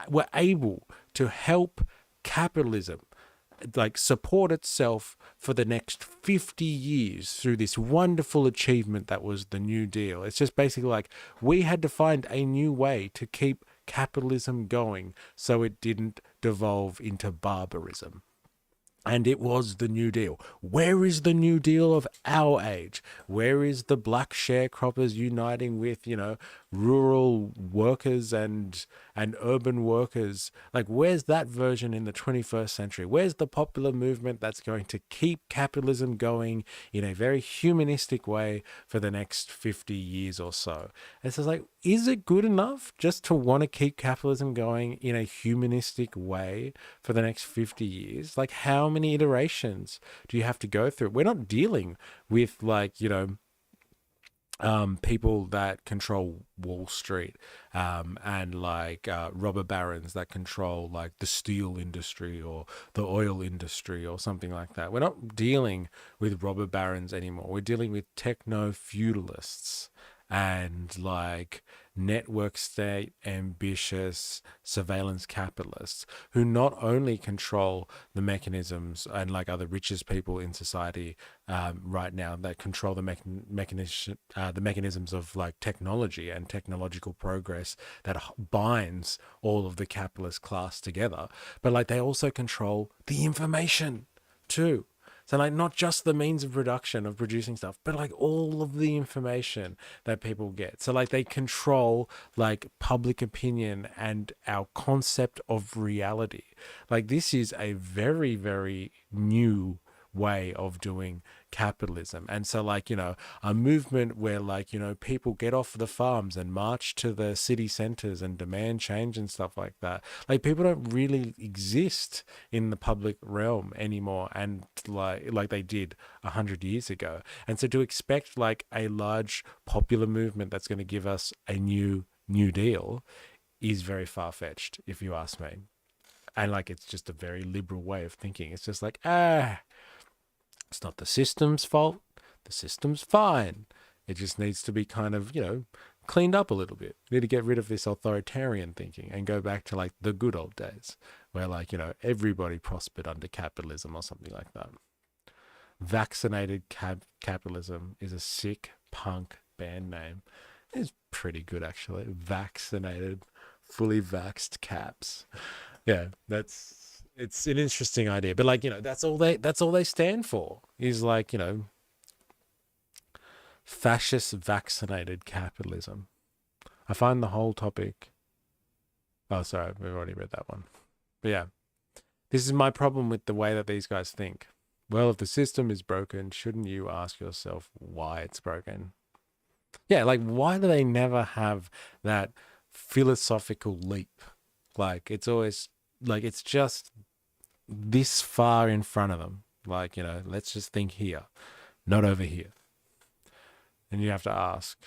were able to help capitalism like support itself for the next 50 years through this wonderful achievement that was the New Deal. It's just basically like we had to find a new way to keep capitalism going so it didn't devolve into barbarism. And it was the New Deal. Where is the New Deal of our age? Where is the black sharecroppers uniting with, rural workers and urban workers. Like, where's that version in the 21st century? Where's the popular movement that's going to keep capitalism going in a very humanistic way for the next 50 years or so? And so it's like, is it good enough just to want to keep capitalism going in a humanistic way for the next 50 years? Like, how many iterations do you have to go through? We're not dealing with, like, people that control Wall Street, and like robber barons that control like the steel industry or the oil industry or something like that. We're not dealing with robber barons anymore. We're dealing with techno-feudalists and like network state ambitious surveillance capitalists who not only control the mechanisms and like are the richest people in society right now, that control the mechanisms of like technology and technological progress that binds all of the capitalist class together, but like they also control the information too. So like not just the means of production of producing stuff, but like all of the information that people get. So like they control like public opinion and our concept of reality. Like this is a very, very new way of doing capitalism. And so like, a movement where like, people get off the farms and march to the city centers and demand change and stuff like that. Like people don't really exist in the public realm anymore, and like they did 100 years ago. And so to expect like a large popular movement that's going to give us a new deal is very far-fetched, if you ask me. And like it's just a very liberal way of thinking. It's just like, it's not the system's fault. The system's fine. It just needs to be kind of, cleaned up a little bit. We need to get rid of this authoritarian thinking and go back to like the good old days where like, everybody prospered under capitalism or something like that. Vaccinated capitalism is a sick punk band name. It's pretty good actually. Vaccinated, fully vaxxed caps. Yeah, it's an interesting idea, but like, that's all they stand for is like, fascist vaccinated capitalism. I find the whole topic. Oh, sorry, we've already read that one. But yeah, this is my problem with the way that these guys think. Well, if the system is broken, shouldn't you ask yourself why it's broken? Yeah, like why do they never have that philosophical leap? Like it's always like it's just this far in front of them. Like, let's just think here, not over here. And you have to ask,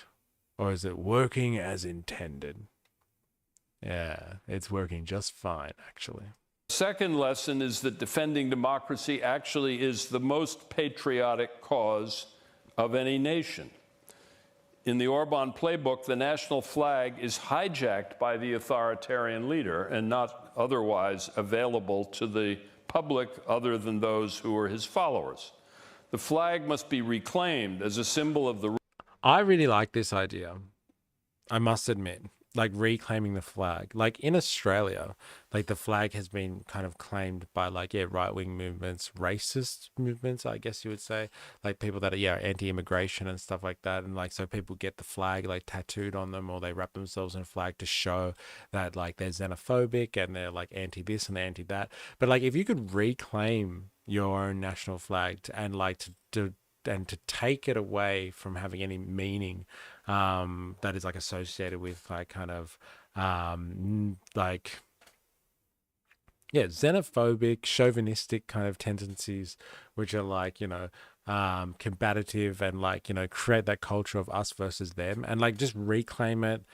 or is it working as intended? Yeah, it's working just fine, actually. Second lesson is that defending democracy actually is the most patriotic cause of any nation. In the Orban playbook, the national flag is hijacked by the authoritarian leader and not otherwise available to the public other than those who are his followers. The flag must be reclaimed as a symbol of the... I really like this idea, I must admit, like reclaiming the flag. Like in Australia, like the flag has been kind of claimed by like, right-wing movements, racist movements, I guess you would say, like people that are, anti-immigration and stuff like that. And like, so people get the flag like tattooed on them, or they wrap themselves in a flag to show that like they're xenophobic and they're like anti this and anti that. But like, if you could reclaim your own national flag and like to take it away from having any meaning that is like associated with like kind of xenophobic, chauvinistic kind of tendencies, which are like, combative and like, create that culture of us versus them, and like just reclaim it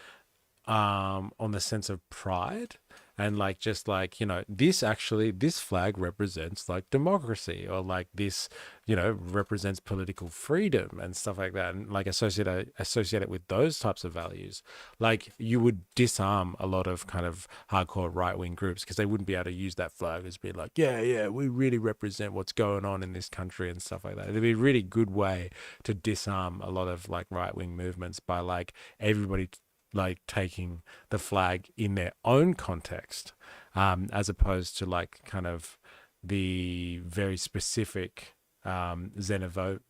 on the sense of pride. And like, just like, this flag represents like democracy, or like this, represents political freedom and stuff like that. And like associate it with those types of values. Like you would disarm a lot of kind of hardcore right-wing groups, because they wouldn't be able to use that flag as being like, we really represent what's going on in this country and stuff like that. It'd be a really good way to disarm a lot of like right-wing movements by like everybody like taking the flag in their own context, as opposed to like kind of the very specific xenophobic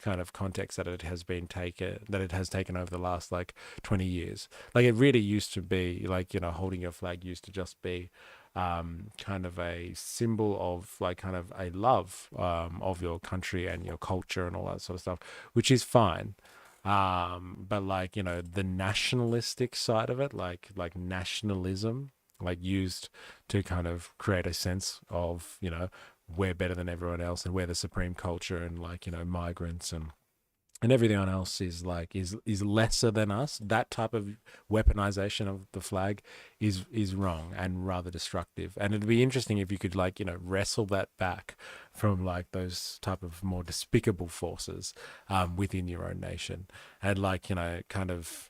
kind of context that it has taken over the last like 20 years. Like it really used to be like, you know, holding your flag used to just be kind of a symbol of like kind of a love of your country and your culture and all that sort of stuff, which is fine. But like, you know, the nationalistic side of it, like nationalism, like used to kind of create a sense of, you know, we're better than everyone else and we're the supreme culture, and like, you know, migrants and everyone else is like is lesser than us. That type of weaponization of the flag is wrong and rather destructive. And it'd be interesting if you could like, you know, wrestle that back from like those type of more despicable forces within your own nation, and like, you know, kind of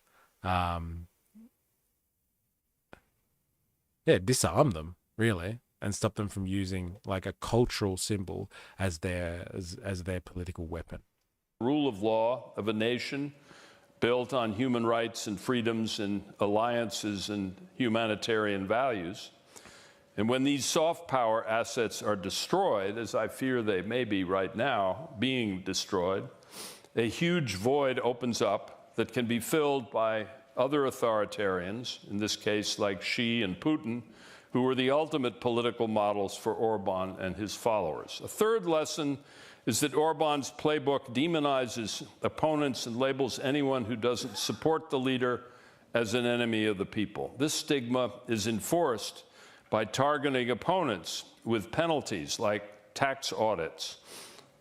disarm them really, and stop them from using like a cultural symbol as their political weapon. Rule of law of a nation built on human rights and freedoms and alliances and humanitarian values. And when these soft power assets are destroyed, as I fear they may be right now being destroyed, a huge void opens up that can be filled by other authoritarians, in this case like Xi and Putin, who were the ultimate political models for Orban and his followers. A third lesson is that Orban's playbook demonizes opponents and labels anyone who doesn't support the leader as an enemy of the people. This stigma is enforced by targeting opponents with penalties like tax audits,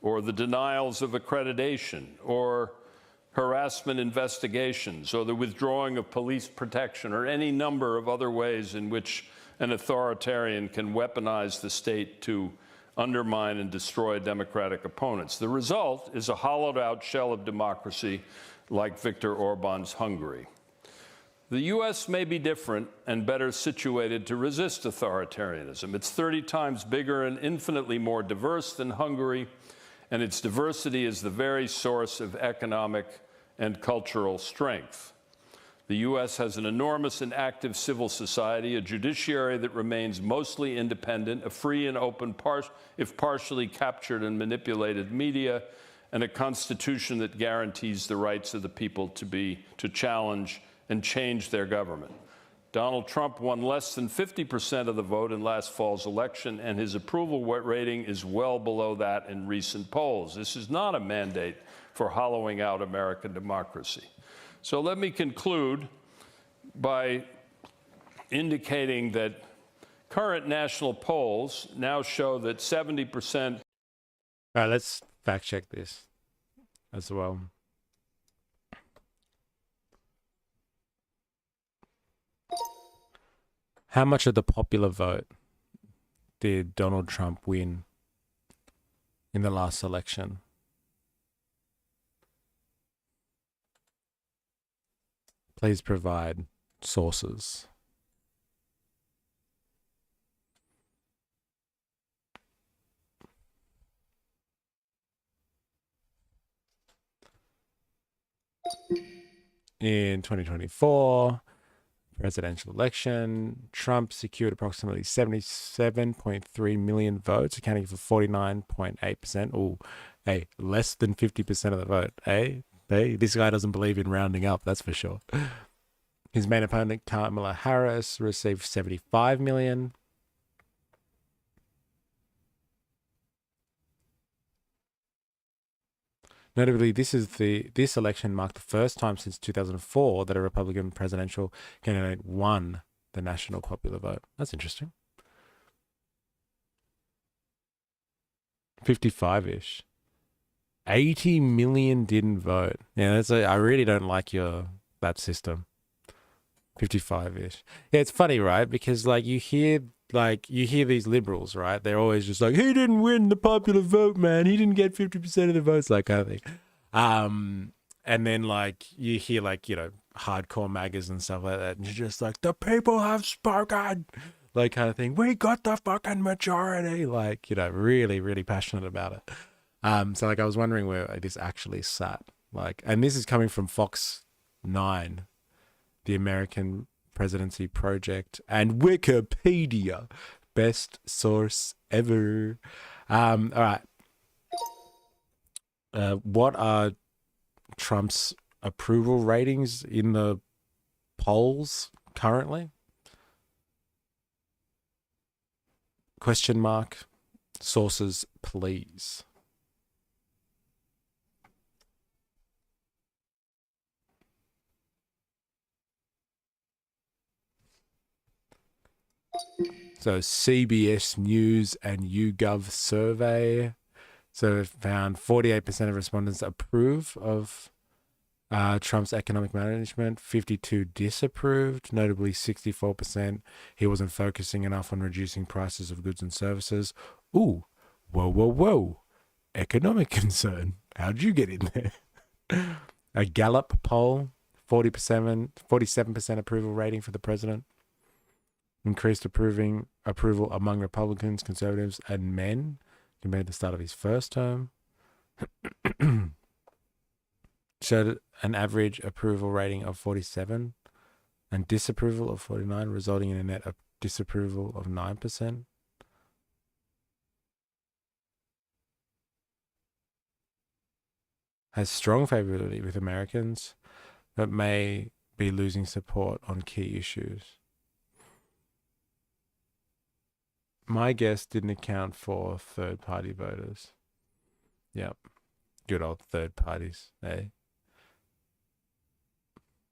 or the denials of accreditation, or harassment investigations, or the withdrawing of police protection, or any number of other ways in which an authoritarian can weaponize the state to undermine and destroy democratic opponents. The result is a hollowed-out shell of democracy like Viktor Orbán's Hungary. The U.S. may be different and better situated to resist authoritarianism. It's 30 times bigger and infinitely more diverse than Hungary, and its diversity is the very source of economic and cultural strength. The U.S. has an enormous and active civil society, a judiciary that remains mostly independent, a free and open, if partially captured and manipulated media, and a constitution that guarantees the rights of the people to challenge and change their government. Donald Trump won less than 50% of the vote in last fall's election, and his approval rating is well below that in recent polls. This is not a mandate for hollowing out American democracy. So let me conclude by indicating that current national polls now show that 70%. All right, let's fact check this as well. How much of the popular vote did Donald Trump win in the last election? Please provide sources. In 2024 presidential election, Trump secured approximately 77.3 million votes, accounting for 49.8%. Oh, hey, less than 50% of the vote, eh? Hey, this guy doesn't believe in rounding up, that's for sure. His main opponent, Kamala Harris, received 75 million. Notably, this election marked the first time since 2004 that a Republican presidential candidate won the national popular vote. That's interesting. 55-ish. 80 million didn't vote. Yeah, I really don't like that system. 55-ish. Yeah, it's funny, right? Because like you hear these liberals, right? They're always just like, he didn't win the popular vote, man. He didn't get 50% of the votes, like kind of thing. And then like you hear like, you know, hardcore MAGAs and stuff like that, and you're just like, the people have spoken, like kind of thing. We got the fucking majority, like, you know, really, really passionate about it. So like I was wondering where this actually sat, like, and this is coming from Fox 9, the American Presidency Project, and Wikipedia, best source ever. All right, what are Trump's approval ratings in the polls currently? Question mark. Sources, please. So CBS News and YouGov survey. So it found 48% of respondents approve of Trump's economic management, 52 disapproved, notably 64%. He wasn't focusing enough on reducing prices of goods and services. Ooh, whoa. Economic concern. How'd you get in there? A Gallup poll, 47% approval rating for the president. Increased approval among Republicans, conservatives, and men compared to the start of his first term. Showed an average approval rating of 47 and disapproval of 49, resulting in a net of disapproval of 9%. Has strong favorability with Americans, but may be losing support on key issues. My guess didn't account for third-party voters. Yep. Good old third parties, eh?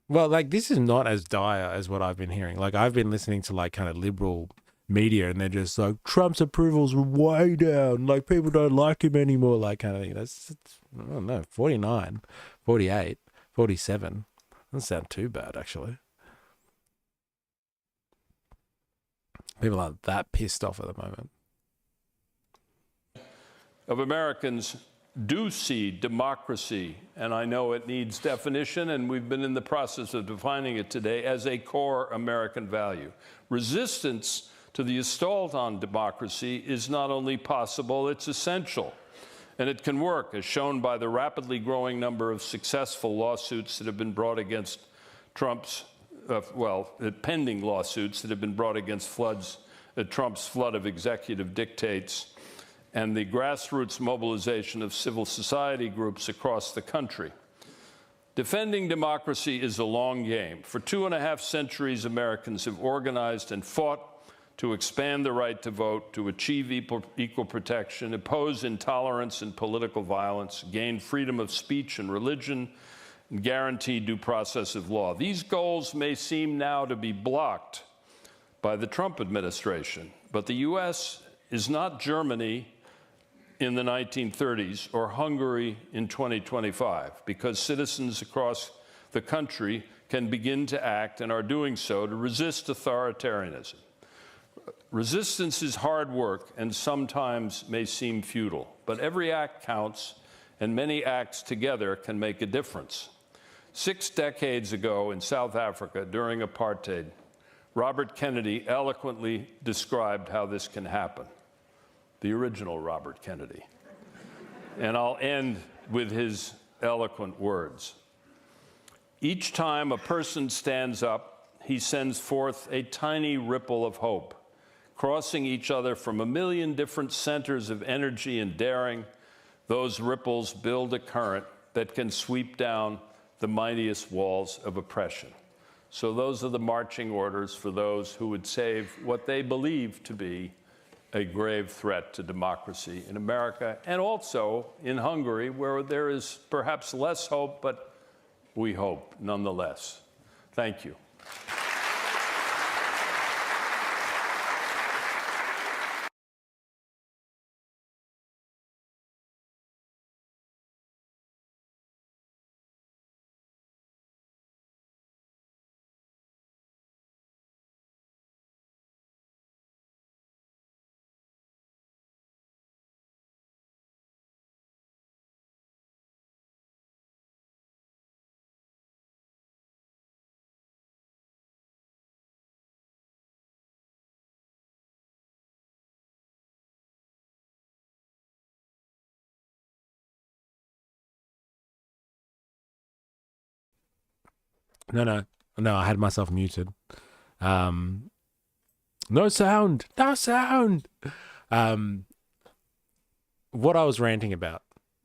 Well, like, this is not as dire as what I've been hearing. Like, I've been listening to, like, kind of liberal media, and they're just like, Trump's approvals are way down. Like, people don't like him anymore, like, kind of thing. That's I don't know, 49, 48, 47. Doesn't sound too bad, actually. People aren't that pissed off at the moment. Of Americans do see democracy, and I know it needs definition, and we've been in the process of defining it today, as a core American value. Resistance to the assault on democracy is not only possible, it's essential. And it can work, as shown by the rapidly growing number of successful lawsuits that have been brought against Trump's, pending lawsuits that have been brought against Trump's flood of executive dictates, and the grassroots mobilization of civil society groups across the country. Defending democracy is a long game. For 2.5 centuries, Americans have organized and fought to expand the right to vote, to achieve equal protection, oppose intolerance and political violence, gain freedom of speech and religion, and guarantee due process of law. These goals may seem now to be blocked by the Trump administration, but the U.S. is not Germany in the 1930s or Hungary in 2025, because citizens across the country can begin to act and are doing so to resist authoritarianism. Resistance is hard work and sometimes may seem futile, but every act counts, and many acts together can make a difference. 6 decades ago in South Africa during apartheid, Robert Kennedy eloquently described how this can happen. The original Robert Kennedy. And I'll end with his eloquent words. Each time a person stands up, he sends forth a tiny ripple of hope, crossing each other from a million different centers of energy and daring. Those ripples build a current that can sweep down the mightiest walls of oppression. So those are the marching orders for those who would save what they believe to be a grave threat to democracy in America, and also in Hungary, where there is perhaps less hope, but we hope nonetheless. Thank you. No, I had myself muted. No sound. What I was ranting about,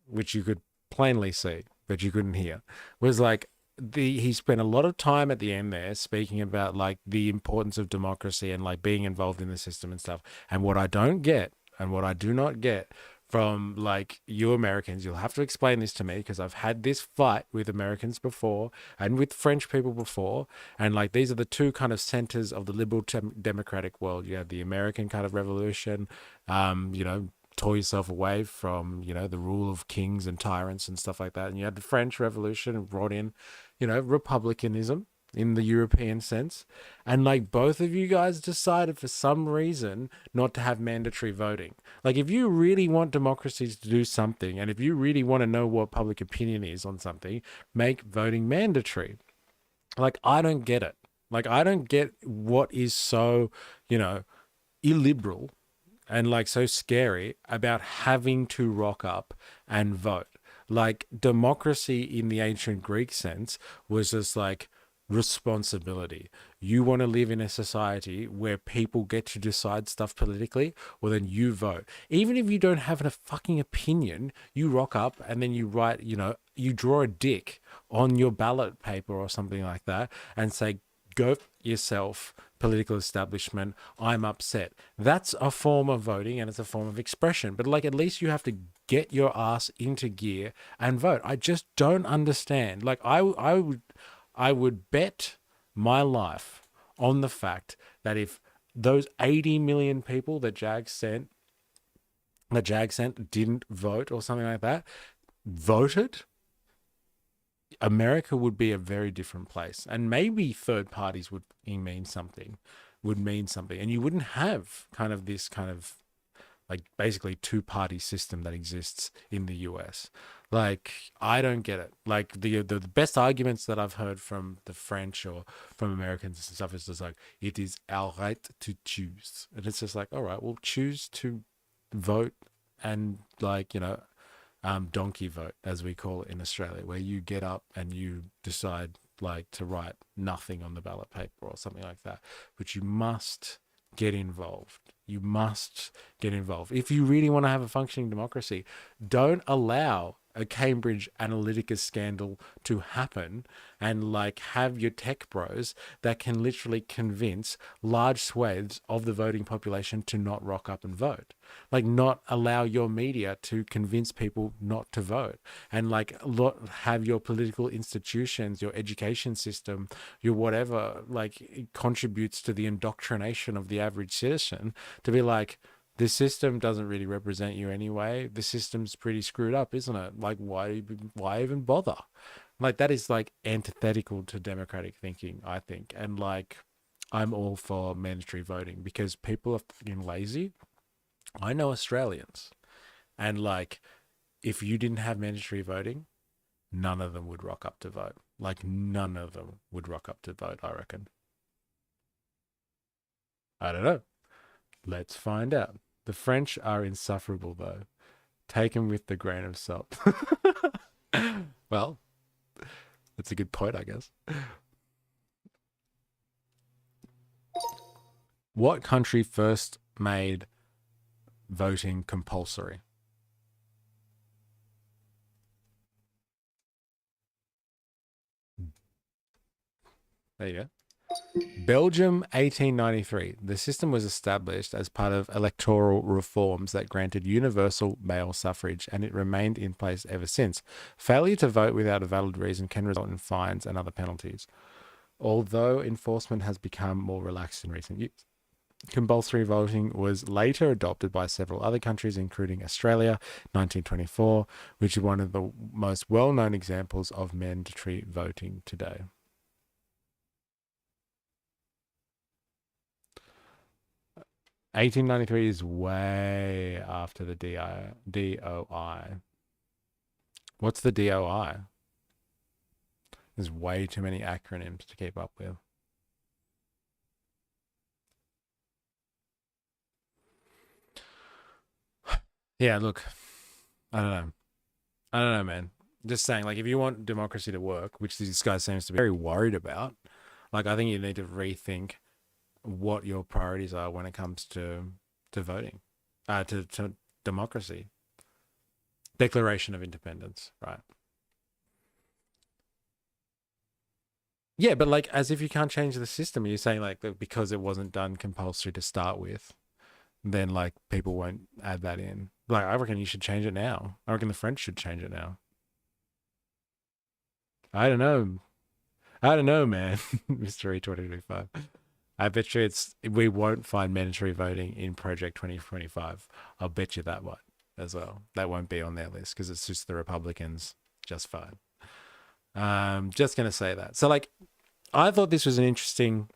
which you could plainly see, but you couldn't hear, was like he spent a lot of time at the end there speaking about like the importance of democracy and like being involved in the system and stuff. And what I don't get and what I do not get from like you Americans, you'll have to explain this to me because I've had this fight with Americans before and with French people before. And like these are the two kind of centers of the liberal democratic world. You have the American kind of revolution, you know, tore yourself away from, you know, the rule of kings and tyrants and stuff like that. And you had the French Revolution and brought in, you know, republicanism in the European sense. And like both of you guys decided for some reason not to have mandatory voting. Like if you really want democracies to do something, and if you really want to know what public opinion is on something, make voting mandatory. Like I don't get it. Like I don't get what is so, you know, illiberal and like so scary about having to rock up and vote. Like democracy in the ancient Greek sense was just like responsibility. You want to live in a society where people get to decide stuff politically, well then you vote. Even if you don't have a fucking opinion, you rock up and then you write, you know, you draw a dick on your ballot paper or something like that and say, go yourself, political establishment, I'm upset. That's a form of voting and it's a form of expression. But like at least you have to get your ass into gear and vote. I just don't understand. Like I would bet my life on the fact that if those 80 million people that Jag sent didn't vote or something like that, voted, America would be a very different place. And maybe third parties would mean something, and you wouldn't have kind of this kind of like basically two-party system that exists in the US. Like I don't get it. Like the best arguments that I've heard from the French or from Americans and stuff is just like, it is our right to choose. And it's just like, all right, well, choose to vote and like, you know, donkey vote, as we call it in Australia, where you get up and you decide like to write nothing on the ballot paper or something like that. But you must get involved. You must get involved. If you really want to have a functioning democracy, don't allow a Cambridge Analytica scandal to happen and like have your tech bros that can literally convince large swathes of the voting population to not rock up and vote. Like not allow your media to convince people not to vote, and like have your political institutions, your education system, your whatever, like it contributes to the indoctrination of the average citizen to be like, this system doesn't really represent you anyway. The system's pretty screwed up, isn't it? Like, why even bother? Like, that is like antithetical to democratic thinking, I think. And like, I'm all for mandatory voting because people are fucking lazy. I know Australians, and like, if you didn't have mandatory voting, none of them would rock up to vote. Like, none of them would rock up to vote, I reckon. I don't know. Let's find out. The French are insufferable, though. Take them with the grain of salt. Well, that's a good point, I guess. What country first made voting compulsory? There you go. Belgium, 1893. The system was established as part of electoral reforms that granted universal male suffrage, and it remained in place ever since. Failure to vote without a valid reason can result in fines and other penalties, although enforcement has become more relaxed in recent years. Compulsory voting was later adopted by several other countries, including Australia, 1924, which is one of the most well-known examples of mandatory voting today. 1893 is way after the DOI. What's the DOI? There's way too many acronyms to keep up with. Yeah, look, I don't know, man. Just saying, like, if you want democracy to work, which this guy seems to be very worried about, like, I think you need to rethink what your priorities are when it comes to voting, to democracy. Declaration of Independence, right? Yeah, but like, as if you can't change the system. You're saying like that because it wasn't done compulsory to start with, then like people won't add that in. Like, I reckon you should change it now. I reckon the French should change it now. I don't know. I don't know, man. MysterE 2025. I bet you we won't find mandatory voting in Project 2025. I'll bet you that one as well. That won't be on their list because it's just the Republicans just fine. Just going to say that. So like, I thought this was an interesting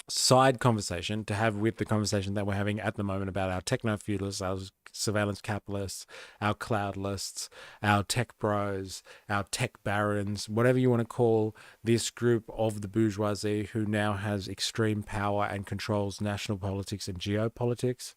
side conversation to have with the conversation that we're having at the moment about our techno-feudalists, our surveillance capitalists, our cloudlists, our tech bros, our tech barons, whatever you want to call this group of the bourgeoisie who now has extreme power and controls national politics and geopolitics.